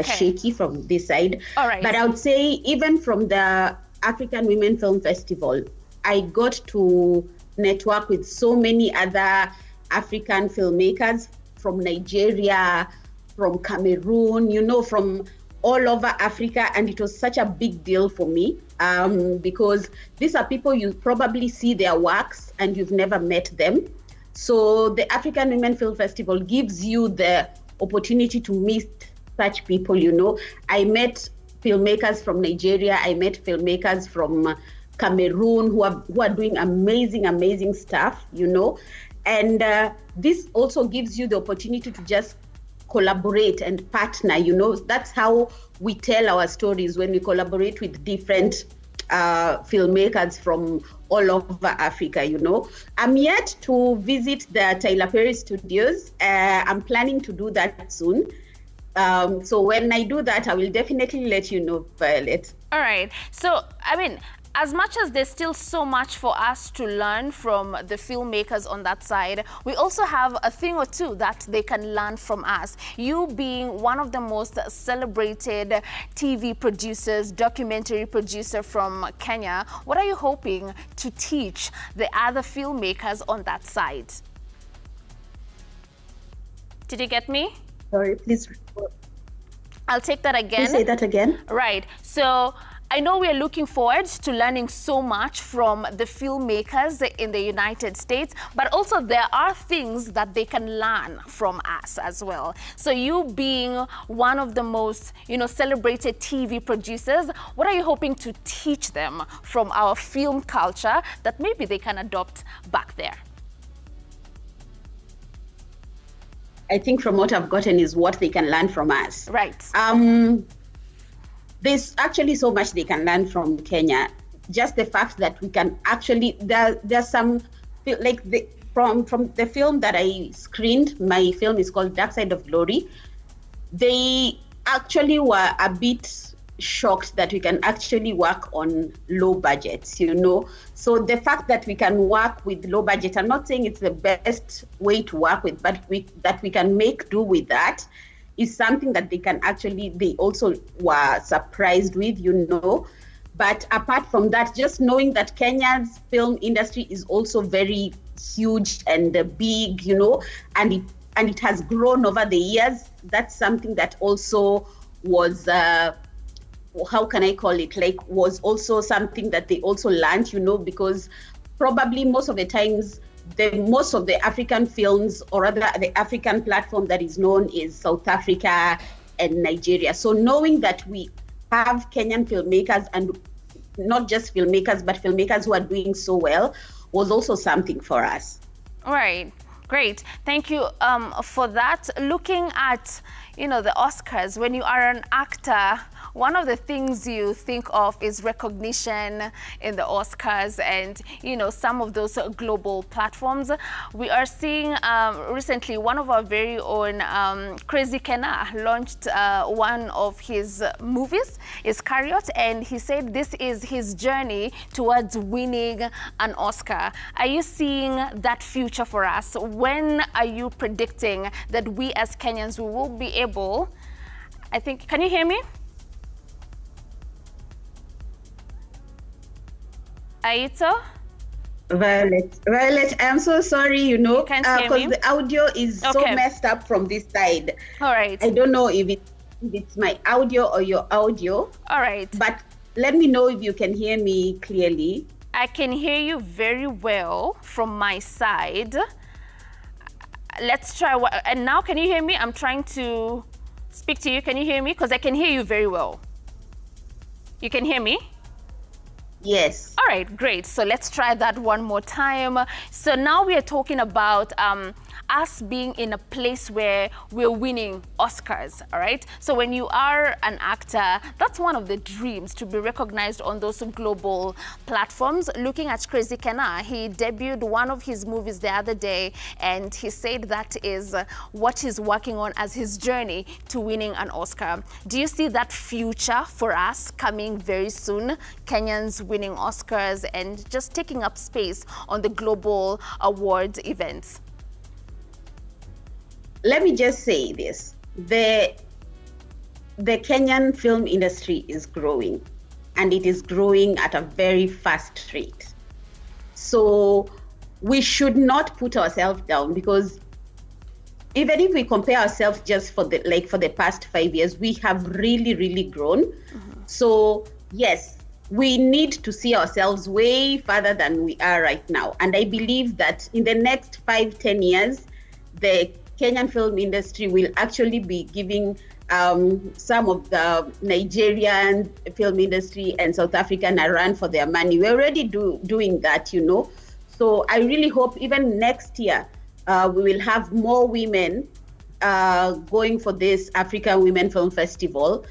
S7: shaky from this side.
S3: All right.
S7: But I would say even from the African Women Film Festival, I got to network with so many other African filmmakers from Nigeria, from Cameroon, from all over Africa. And it was such a big deal for me because these are people you probably see their works and you've never met them. So the African Women Film Festival gives you the opportunity to meet such people, I met filmmakers from Nigeria. I met filmmakers from Cameroon who are doing amazing stuff, you know. And this also gives you the opportunity to just collaborate and partner, you know. That's how we tell our stories, when we collaborate with different filmmakers from all over Africa, you know. I'm yet to visit the Tyler Perry studios. I'm planning to do that soon. So when I do that, I will definitely let you know, Violet.
S3: All right. So, I mean, as much as there's still so much for us to learn from the filmmakers on that side, we also have a thing or two that they can learn from us. You being one of the most celebrated TV producers, documentary producer from Kenya, what are you hoping to teach the other filmmakers on that side? Did you get me?
S7: Sorry, please.
S3: I'll take that again.
S7: Please say that again.
S3: Right. So I know we are looking forward to learning so much from the filmmakers in the United States, but also there are things that they can learn from us as well. So you being one of the most, you know, celebrated TV producers, what are you hoping to teach them from our film culture that maybe they can adopt back there?
S7: I think from what I've gotten is what they can learn from us.
S3: Right.
S7: There's actually so much they can learn from Kenya. Just the fact that we can actually, there's some, like from the film that I screened, my film is called Dark Side of Glory. They actually were a bit shocked that we can actually work on low budgets, you know. So the fact that we can work with low budget, I'm not saying it's the best way to work with, but that we can make do with that is something that they also were surprised with, you know. But apart from that, just knowing that Kenya's film industry is also very huge and big, you know, and it has grown over the years, that's something that also was how can I call it, like was also something that they also learned, you know, because probably most of the times most of the African films, or rather the African platform that is known is South Africa and Nigeria. So knowing that we have Kenyan filmmakers, and not just filmmakers, but filmmakers who are doing so well, was also something for us.
S3: All right. Great. Thank you for that. Looking at, you know, the Oscars, when you are an actor, one of the things you think of is recognition in the Oscars and, you know, some of those global platforms. We are seeing recently one of our very own, Crazy Kenna, launched one of his movies, Iscariot, and he said this is his journey towards winning an Oscar. Are you seeing that future for us? When are you predicting that we as Kenyans, we will be able, I think, can you hear me? Aito?
S7: Violet, I'm so sorry, you know, because the audio is so messed up from this side.
S3: All right.
S7: I don't know if it's my audio or your audio.
S3: All right.
S7: But let me know if you can hear me clearly.
S3: I can hear you very well from my side. Let's try. And now, can you hear me? I'm trying to speak to you. Can you hear me? Because I can hear you very well. You can hear me?
S7: Yes.
S3: All right, great. So let's try that one more time. So now we are talking about us being in a place where we're winning Oscars, all right? So when you are an actor, that's one of the dreams, to be recognized on those global platforms. Looking at Crazy Kenna, he debuted one of his movies the other day, and he said that is what he's working on as his journey to winning an Oscar. Do you see that future for us coming very soon? Kenyans winning Oscars and just taking up space on the global awards events?
S7: Let me just say this. The Kenyan film industry is growing, and it is growing at a very fast rate. So we should not put ourselves down, because even if we compare ourselves just for the past 5 years, we have really grown. Mm-hmm. So yes, we need to see ourselves way further than we are right now. And I believe that in the next 5-10 years, the Kenyan film industry will actually be giving some of the Nigerian film industry and South African are run for their money. We're already doing that, you know. So I really hope even next year we will have more women going for this African Women Film Festival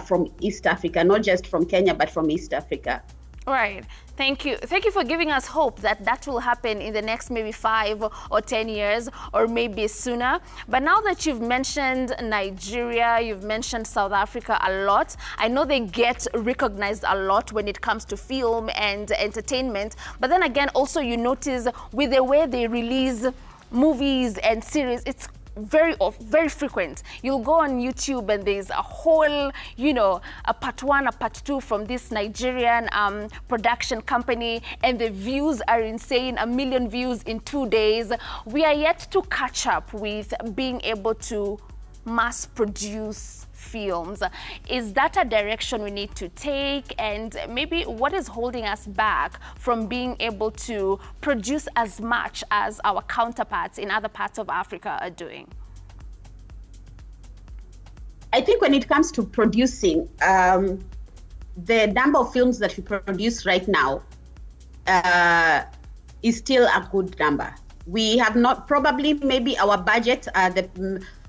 S7: from East Africa, not just from Kenya, but from East Africa.
S3: Right. Thank you. Thank you for giving us hope that that will happen in the next maybe 5 or 10 years or maybe sooner. But now that you've mentioned Nigeria, you've mentioned South Africa a lot, I know they get recognized a lot when it comes to film and entertainment. But then again, also you notice with the way they release movies and series, it's very frequent. You'll go on YouTube and there's a whole, you know, a part 1, a part 2 from this Nigerian production company, and the views are insane, 1 million views in 2 days. We are yet to catch up with being able to mass produce films. Is that a direction we need to take? And maybe what is holding us back from being able to produce as much as our counterparts in other parts of Africa are doing?
S7: I think when it comes to producing, the number of films that we produce right now is still a good number. We have not, probably maybe our budget,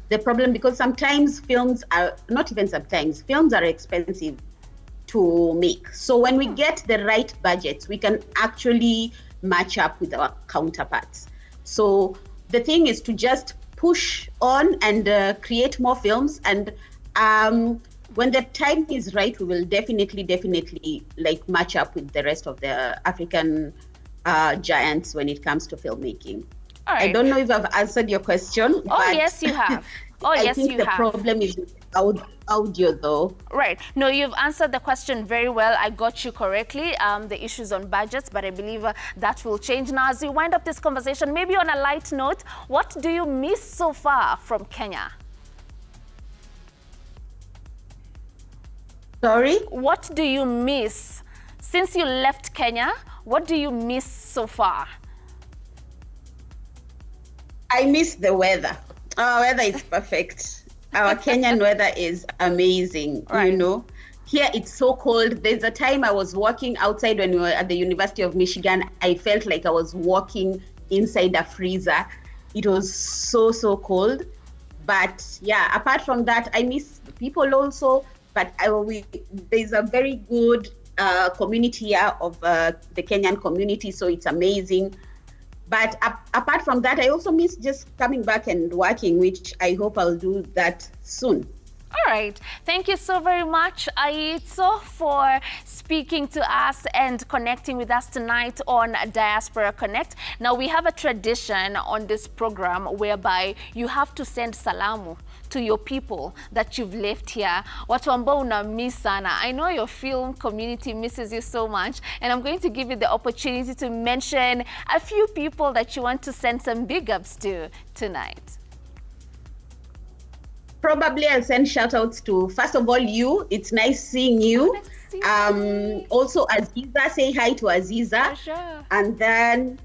S7: the problem, because sometimes films are, not even sometimes, films are expensive to make. So when we get the right budgets, we can actually match up with our counterparts. So the thing is to just push on and create more films. And when the time is right, we will definitely like match up with the rest of the African giants when it comes to filmmaking. All right. I don't know if I've answered your question.
S3: Oh, yes, you have. Oh, yes, you have. I think
S7: the problem is audio, though.
S3: Right. No, you've answered the question very well. I got you correctly. The issues on budgets, but I believe that will change. Now, as we wind up this conversation, maybe on a light note, what do you miss so far from Kenya?
S7: Sorry?
S3: What do you miss? Since you left Kenya, what do you miss so far?
S7: I miss the weather. Our weather is perfect. Our Kenyan weather is amazing, right. You know. Here it's so cold. There's a time I was walking outside when we were at the University of Michigan. I felt like I was walking inside a freezer. It was so cold. But yeah, apart from that, I miss people also. But there's a very good community here of the Kenyan community, so it's amazing. But apart from that, I also miss just coming back and working, which I hope I'll do that soon.
S3: All right. Thank you so very much, Aitso, for speaking to us and connecting with us tonight on Diaspora Connect. Now, we have a tradition on this program whereby you have to send salamu to your people that you've left here. Watu ambao unamiss sana. I know your film community misses you so much, and I'm going to give you the opportunity to mention a few people that you want to send some big ups to tonight.
S7: Probably I'll send shout outs to, first of all, you. It's nice seeing you. Also Aziza, say hi to Aziza.
S3: Sure.
S7: And then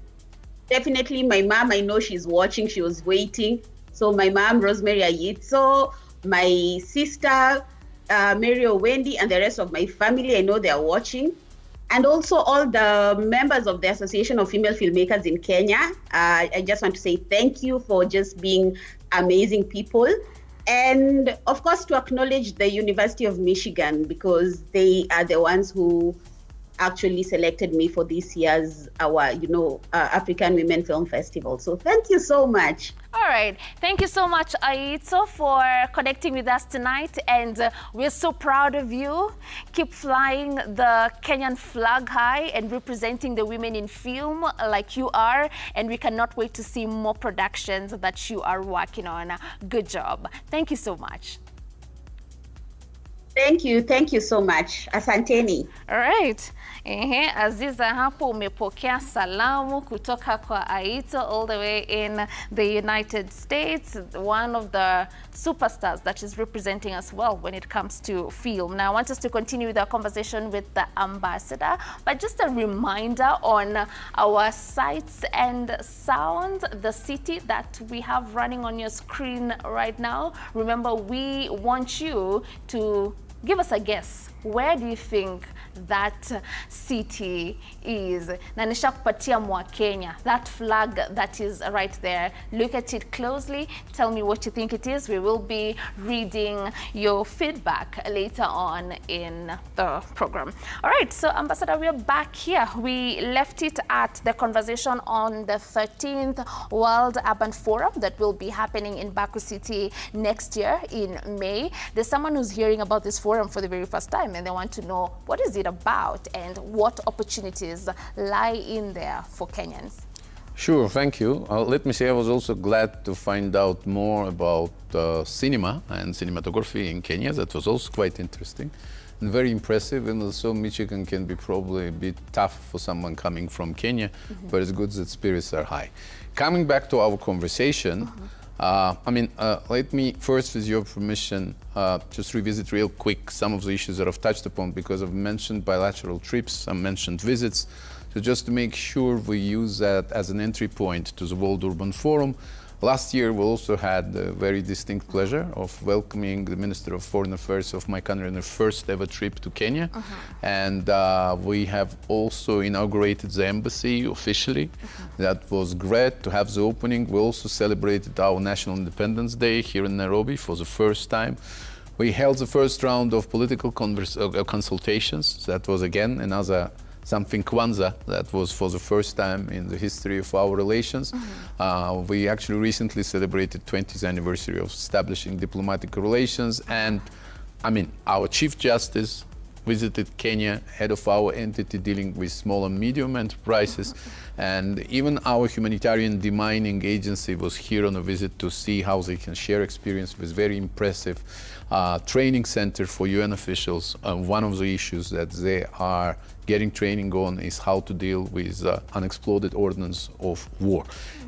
S7: definitely my mom, I know she's watching, she was waiting. So my mom, Rosemary Ayitso, my sister, Mary Wendy, and the rest of my family, I know they are watching. And also all the members of the Association of Female Filmmakers in Kenya. I just want to say thank you for just being amazing people. And of course, to acknowledge the University of Michigan, because they are the ones who actually selected me for this year's African Women Film Festival. So thank you so much.
S3: All right. Thank you so much, Aitso, for connecting with us tonight. And we're so proud of you. Keep flying the Kenyan flag high and representing the women in film like you are. And we cannot wait to see more productions that you are working on. Good job. Thank you so much.
S7: Thank you so much. Asanteni.
S3: All right. Aziza, hapo umepokea salamu kutoka kwa Aito all the way in the United States, one of the superstars that is representing us well when it comes to film. Now, I want us to continue with our conversation with the ambassador, but just a reminder on our sights and sounds, the city that we have running on your screen right now. Remember, we want you to give us a guess. Where do you think that city is? Na nishakupatia mwa Kenya, that flag that is right there. Look at it closely. Tell me what you think it is. We will be reading your feedback later on in the program. All right, so Ambassador, we are back here. We left it at the conversation on the 13th World Urban Forum that will be happening in Baku City next year in May. There's someone who's hearing about this forum for the very first time, and they want to know what is it about and what opportunities lie in there for Kenyans.
S5: Sure, thank you. Let me say I was also glad to find out more about cinema and cinematography in Kenya. That was also quite interesting and very impressive, and also Michigan can be probably a bit tough for someone coming from Kenya, but it's good that spirits are high. Coming back to our conversation, let me first, with your permission, just revisit real quick some of the issues that I've touched upon, because I've mentioned bilateral trips, I mentioned visits. So just to make sure we use that as an entry point to the World Urban Forum. Last year, we also had the very distinct pleasure of welcoming the Minister of Foreign Affairs of my country on her first ever trip to Kenya. And we have also inaugurated the embassy officially. That was great to have the opening. We also celebrated our National Independence Day here in Nairobi for the first time. We held the first round of political consultations. That was again another something Kwanzaa that was for the first time in the history of our relations. We actually recently celebrated 20th anniversary of establishing diplomatic relations, and our Chief Justice visited Kenya, head of our entity dealing with small and medium enterprises, and even our humanitarian demining agency was here on a visit to see how they can share experience with very impressive training center for UN officials. One of the issues that they are getting training on is how to deal with unexploded ordnance of war.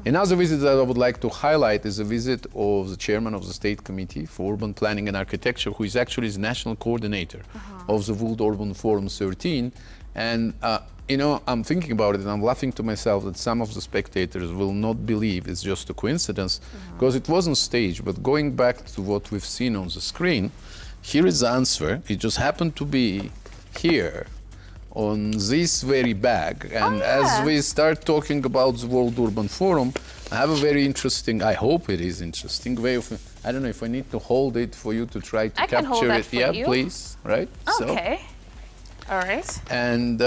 S5: Another visit that I would like to highlight is a visit of the chairman of the State Committee for Urban Planning and Architecture, who is actually the national coordinator of the World Urban Forum 13. And I'm thinking about it and I'm laughing to myself that some of the spectators will not believe it's just a coincidence, because it wasn't staged. But going back to what we've seen on the screen, here is the answer. It just happened to be here on this very bag. And as we start talking about the World Urban Forum, I have a very interesting, I hope it is interesting, way of, I don't know if I need to hold it for you to try to capture
S3: can hold that
S5: it.
S3: For
S5: yeah,
S3: you.
S5: please, right?
S3: Okay. So. All right.
S5: And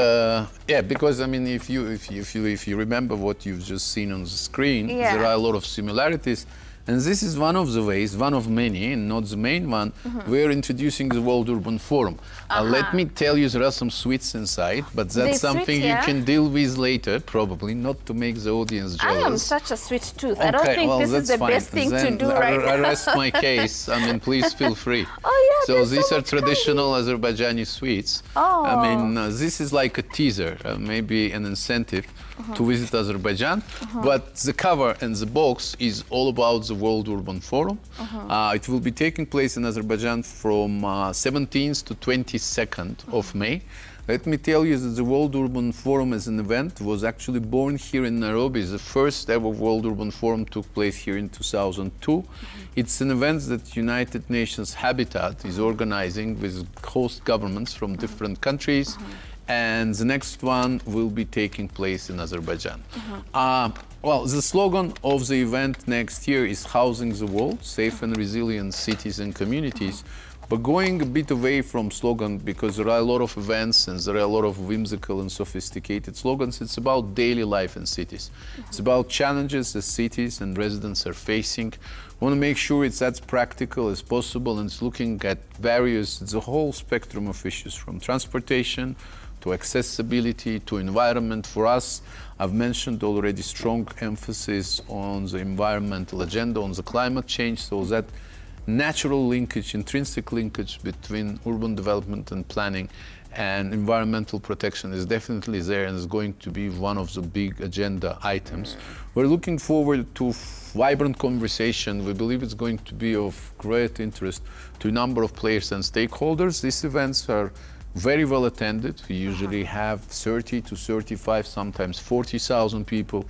S5: because if you remember what you've just seen on the screen, there are a lot of similarities. And this is one of the ways, one of many, and not the main one, we're introducing the World Urban Forum. Let me tell you, there are some sweets inside, but that's something you can deal with later, probably, not to make the audience jealous.
S3: I am such a sweet tooth. I don't think this is the best thing to do right now.
S5: I rest my case. Please feel free. So these are traditional Azerbaijani sweets. This is like a teaser, maybe an incentive to visit Azerbaijan. But the cover and the box is all about the World Urban Forum. It will be taking place in Azerbaijan from 17th to 22nd of May. Let me tell you that the World Urban Forum as an event was actually born here in Nairobi. The first ever World Urban Forum took place here in 2002. It's an event that United Nations Habitat is organizing with host governments from different countries. And the next one will be taking place in Azerbaijan. The slogan of the event next year is Housing the World, Safe and Resilient Cities and Communities. But going a bit away from slogan, because there are a lot of events and there are a lot of whimsical and sophisticated slogans, it's about daily life in cities. It's about challenges that cities and residents are facing. We want to make sure it's as practical as possible, and it's looking at the whole spectrum of issues, from transportation to accessibility to environment. For us, I've mentioned already strong emphasis on the environmental agenda, on the climate change, so that natural linkage, intrinsic linkage between urban development and planning and environmental protection is definitely there and is going to be one of the big agenda items. We're looking forward to vibrant conversation. We believe it's going to be of great interest to a number of players and stakeholders. These events are very well attended. We usually have 30 to 35, sometimes 40,000 people.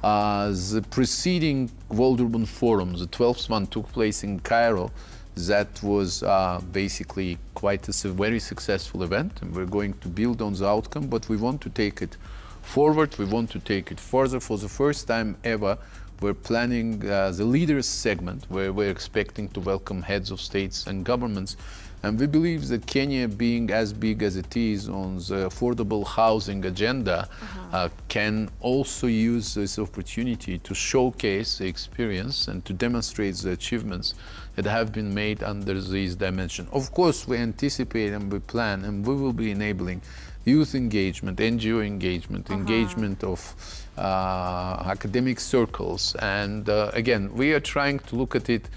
S5: The preceding World Urban Forum, the 12th one, took place in Cairo. That was basically quite a very successful event, and we're going to build on the outcome, but we want to take it forward, we want to take it further. For the first time ever, we're planning the leaders segment, where we're expecting to welcome heads of states and governments. And we believe that Kenya, being as big as it is on the affordable housing agenda, can also use this opportunity to showcase the experience and to demonstrate the achievements that have been made under these dimensions. Of course, we anticipate and we plan, and we will be enabling youth engagement, NGO engagement, engagement of academic circles. And again, we are trying to look at it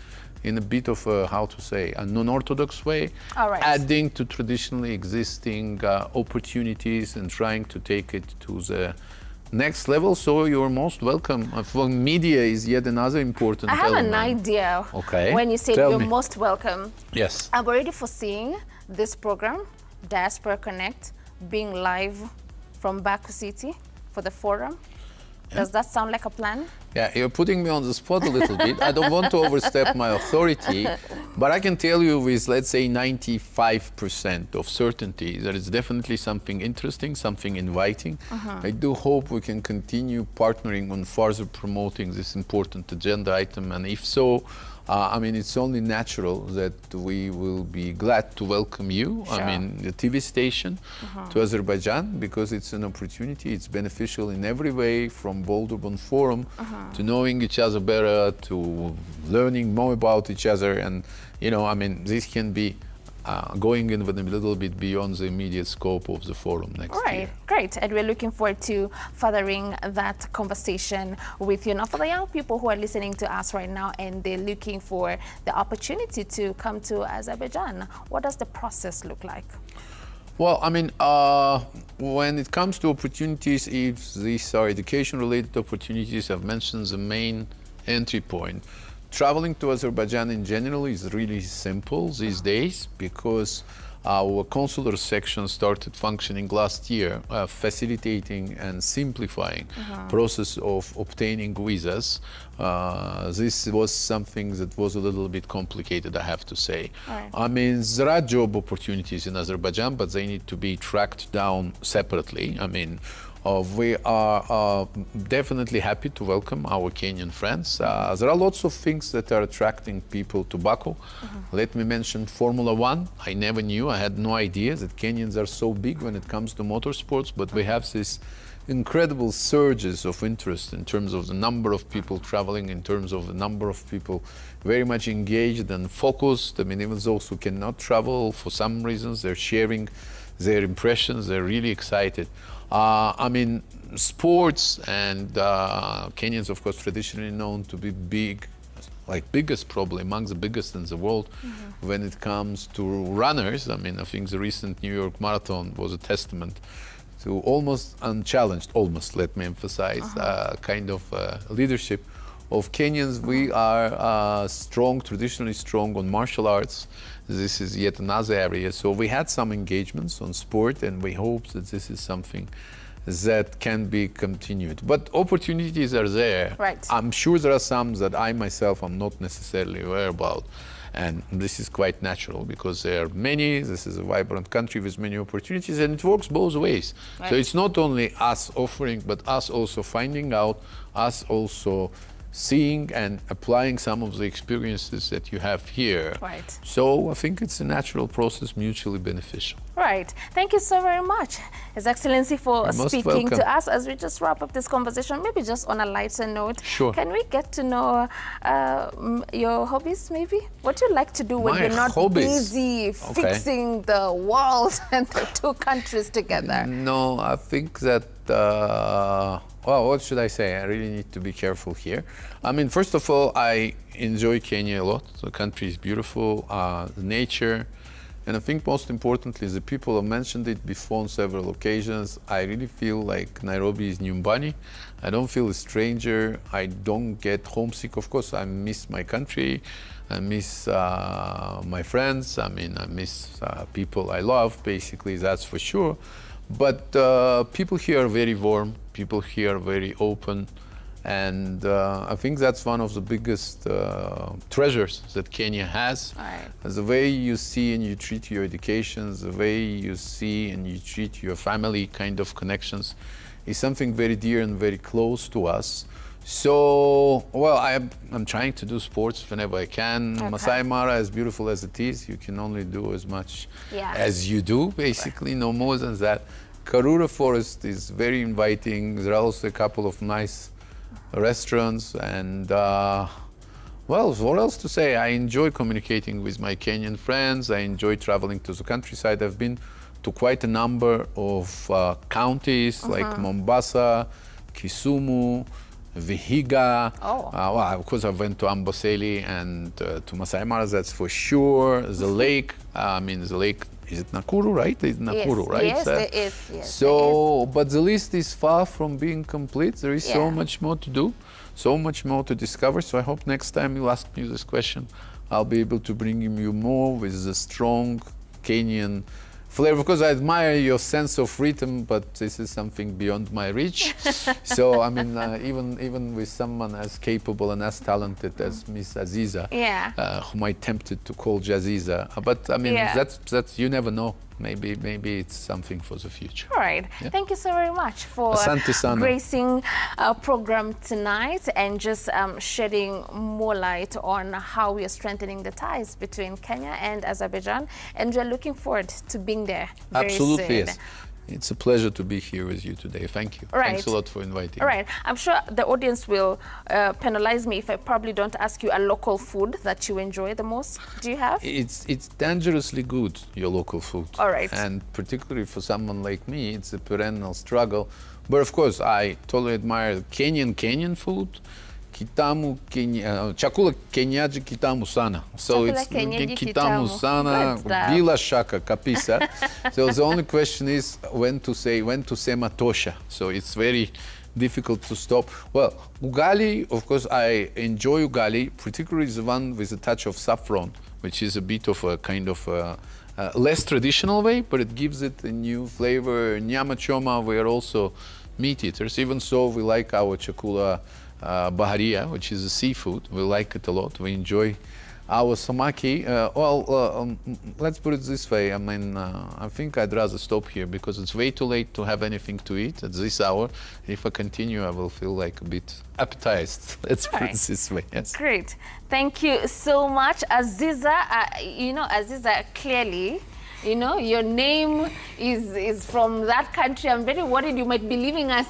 S5: in a bit of a, how to say, a non-orthodox way, adding to traditionally existing opportunities and trying to take it to the next level. So you're most welcome. For media is yet another important element.
S3: I have an idea.
S5: Okay.
S3: When you said
S5: Tell
S3: you're
S5: me.
S3: most welcome.
S5: Yes.
S3: I'm already foreseeing this program, Diaspora Connect, being live from Baku City for the forum. Does that sound like a plan?
S5: Yeah, you're putting me on the spot a little bit. I don't want to overstep my authority, but I can tell you with, let's say, 95% of certainty that it's definitely something interesting, something inviting. I do hope we can continue partnering on further promoting this important agenda item, and if so, I mean, it's only natural that we will be glad to welcome you, I mean, the TV station, to Azerbaijan, because it's an opportunity. It's beneficial in every way, from World Urban Forum to knowing each other better, to learning more about each other. And, you know, I mean, this can be going in with a little bit beyond the immediate scope of the forum next year.
S3: Great. And we're looking forward to furthering that conversation with you. Now, for the young people who are listening to us right now and they're looking for the opportunity to come to Azerbaijan, what does the process look like?
S5: Well, I mean, when it comes to opportunities, if these are education-related opportunities, I've mentioned the main entry point. Traveling to Azerbaijan in general is really simple these days, because our consular section started functioning last year, facilitating and simplifying process of obtaining visas. This was something that was a little bit complicated, I have to say. I mean, there are job opportunities in Azerbaijan, but they need to be tracked down separately. I mean, we are definitely happy to welcome our Kenyan friends. There are lots of things that are attracting people to Baku. Let me mention Formula One. I never knew, I had no idea that Kenyans are so big when it comes to motorsports, but we have this incredible surges of interest in terms of the number of people traveling, in terms of the number of people very much engaged and focused. I mean, even those who cannot travel for some reasons, they're sharing their impressions, they're really excited. I mean, sports and Kenyans, of course, traditionally known to be big, like biggest probably among the biggest in the world when it comes to runners. I mean, I think the recent New York Marathon was a testament to almost unchallenged, almost, let me emphasize, kind of leadership of Kenyans. We are strong, traditionally strong on martial arts. This is yet another area. So we had some engagements on sport, and we hope that this is something that can be continued. But opportunities are there. I'm sure there are some that I myself am not necessarily aware about. And this is quite natural, because there are many. This is a vibrant country with many opportunities, and it works both ways. So it's not only us offering, but us also finding out, us also seeing and applying some of the experiences that you have here. So I think it's a natural process, mutually beneficial.
S3: Thank you so very much, His Excellency, for speaking to us. As we just wrap up this conversation, maybe just on a lighter note, can we get to know your hobbies, maybe? What do you like to do when you're not busy fixing the world and the two countries together?
S5: No, I think that Well, what should I say? I really need to be careful here. I mean, first of all, I enjoy Kenya a lot. The country is beautiful, the nature, and I think most importantly, the people have mentioned it before on several occasions. I really feel like Nairobi is nyumbani. I don't feel a stranger. I don't get homesick. Of course, I miss my country. I miss my friends. I mean, I miss people I love, basically, that's for sure. But people here are very warm. People here are very open. And I think that's one of the biggest treasures that Kenya has.
S3: Right.
S5: The way you see and you treat your education, the way you see and you treat your family kind of connections is something very dear and very close to us. So, well, I'm trying to do sports whenever I can.
S3: Okay.
S5: Masai Mara, as beautiful as it is, you can only do as much
S3: Yeah.
S5: as you do, basically, no more than that. Karura Forest is very inviting. There are also a couple of nice restaurants and well, what else to say? I enjoy communicating with my Kenyan friends. I enjoy traveling to the countryside. I've been to quite a number of counties like Mombasa, Kisumu, Vihiga. Well, of course, I went to Amboseli and to Masai Mara, that's for sure. The lake, I mean, the lake, is it Nakuru, right? It's Nakuru, right?
S3: Yes, it is. Yes,
S5: so, but the list is far from being complete. There is so much more to do, so much more to discover. So I hope next time you ask me this question, I'll be able to bring you more with the strong Kenyan flavor, because I admire your sense of rhythm, but this is something beyond my reach. So, I mean, even with someone as capable and as talented as Miss Aziza, whom I tempted to call Jaziza, but I mean, that's you never know. Maybe it's something for the future.
S3: All right. Yeah. Thank you so very much for gracing our program tonight and just shedding more light on how we are strengthening the ties between Kenya and Azerbaijan. And we're looking forward to being there very
S5: Absolutely,
S3: soon.
S5: Yes. It's a pleasure to be here with you today. Thank you.
S3: Right.
S5: Thanks a lot for inviting me.
S3: All right. I'm sure the audience will penalize me if I probably don't ask you a local food that you enjoy the most. Do you have?
S5: It's dangerously good, your local food.
S3: All right.
S5: And particularly for someone like me, it's a perennial struggle. But of course, I totally admire Kenyan food. Kitamu Kenya, chakula kenyaji kitamu sana. So
S3: Chakula
S5: it's
S3: kitamu
S5: sana, bila shaka kapisa. So the only question is when to say matosha. So it's very difficult to stop. Well, ugali, of course, I enjoy ugali, particularly the one with a touch of saffron, which is a bit of a kind of less traditional way, but it gives it a new flavor. Nyama choma, we are also meat eaters. Even so, we like our chakula baharia, which is a seafood. We like it a lot. We enjoy our samaki. Let's put it this way. I mean, I think I'd rather stop here because it's way too late to have anything to eat at this hour. If I continue, I will feel like a bit appetized. Let's put it this way. Yes.
S3: Great. Thank you so much, Aziza. You know, Aziza, clearly, you know, your name is from that country. I'm very worried you might be leaving us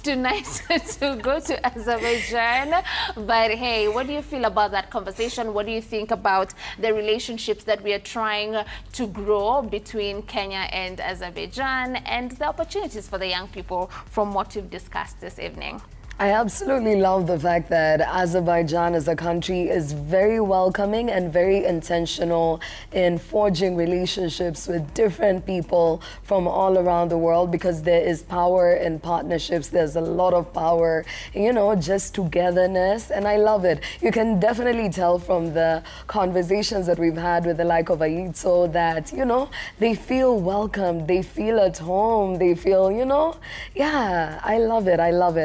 S3: tonight to go to Azerbaijan. But hey, what do you feel about that conversation? What do you think about the relationships that we are trying to grow between Kenya and Azerbaijan and the opportunities for the young people from what we've discussed this evening?
S4: I absolutely love the fact that Azerbaijan as a country is very welcoming and very intentional in forging relationships with different people from all around the world, because there is power in partnerships. There's a lot of power, you know, just togetherness, and I love it. You can definitely tell from the conversations that we've had with the like of Aitso that, you know, they feel welcome, they feel at home, they feel, you know, yeah, I love it,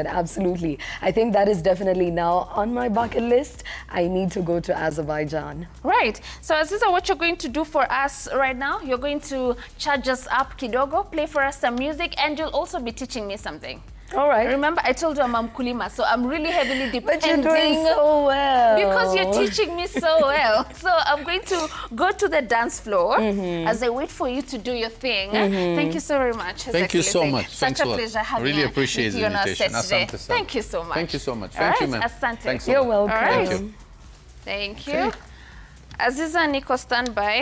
S4: absolutely. I think that is definitely now on my bucket list. I need to go to Azerbaijan.
S3: Right. So Aziza, what you're going to do for us right now, you're going to charge us up kidogo, play for us some music, and you'll also be teaching me something.
S4: All right.
S3: Remember, I told you I'm mkulima, so I'm really heavily depending.
S4: But you're doing so well.
S3: Because you're teaching me so well. So I'm going to go to the dance floor as I wait for you to do your thing. Thank you so very much.
S5: Thank you so much.
S3: Such a pleasure having you.
S5: Really appreciate the invitation.
S3: Asante. Thank you so much.
S5: Thank you so much. Thank you, ma'am.
S3: Asante.
S5: Thanks
S4: You're welcome.
S3: All right.
S5: Thank you.
S3: Thank you. Aziza, Nico, stand by.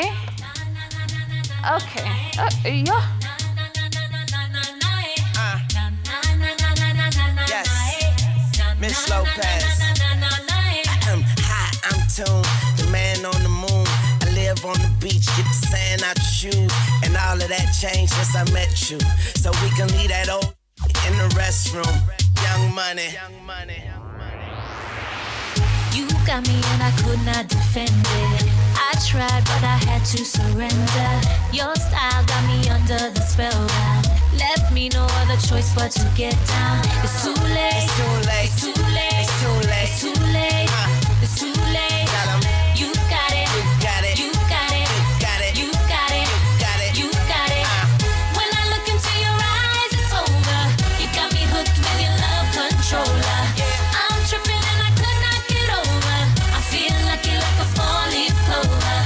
S3: Okay. Yeah.
S2: Yes. Miss Lopez. Hi, I'm Tune, the man on the moon. I live on the beach, get the sand out your shoes. And all of that changed since I met you. So we can leave that old in the restroom. Young money.
S8: You got me and I could not defend it. I tried but I had to surrender. Your style got me under the spellbound. Left me no other choice but to get down. It's too late.
S2: It's too late.
S8: It's too late.
S2: It's too late.
S8: It's too late. It's too late. You got it.
S2: You got it.
S8: You got it.
S2: You got it.
S8: You got it.
S2: You got it.
S8: You got it. When I look into your eyes, it's over. You got me hooked with your love controller. I'm tripping and I could not get over. I feel like you're like a four-leaf clover.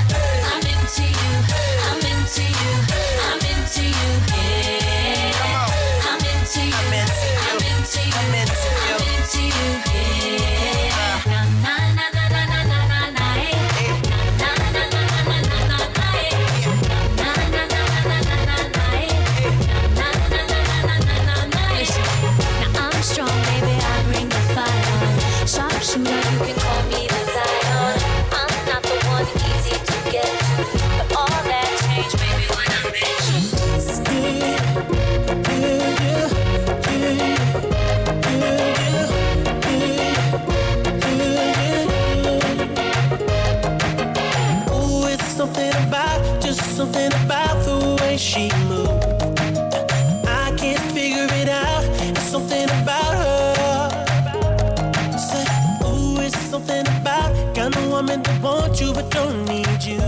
S8: I'm into you. I'm into you. I'm into you. Yeah. I'm into you. I'm into you. I'm into you. I'm into you. Yeah. Na na na na na na na na. Na na na na na na na na. Na na na na na na na na. Na na na na na na na. Listen, now I'm strong, baby. I bring the fire. Sharpshooter, you can call me the Zion. I'm not the one easy to get to, but all that changed, baby, when I met you.
S2: Ooh, it's something about the way she moves. I can't figure it out. It's something about her. Say, ooh, it's something about kind of woman that wants you but don't need you.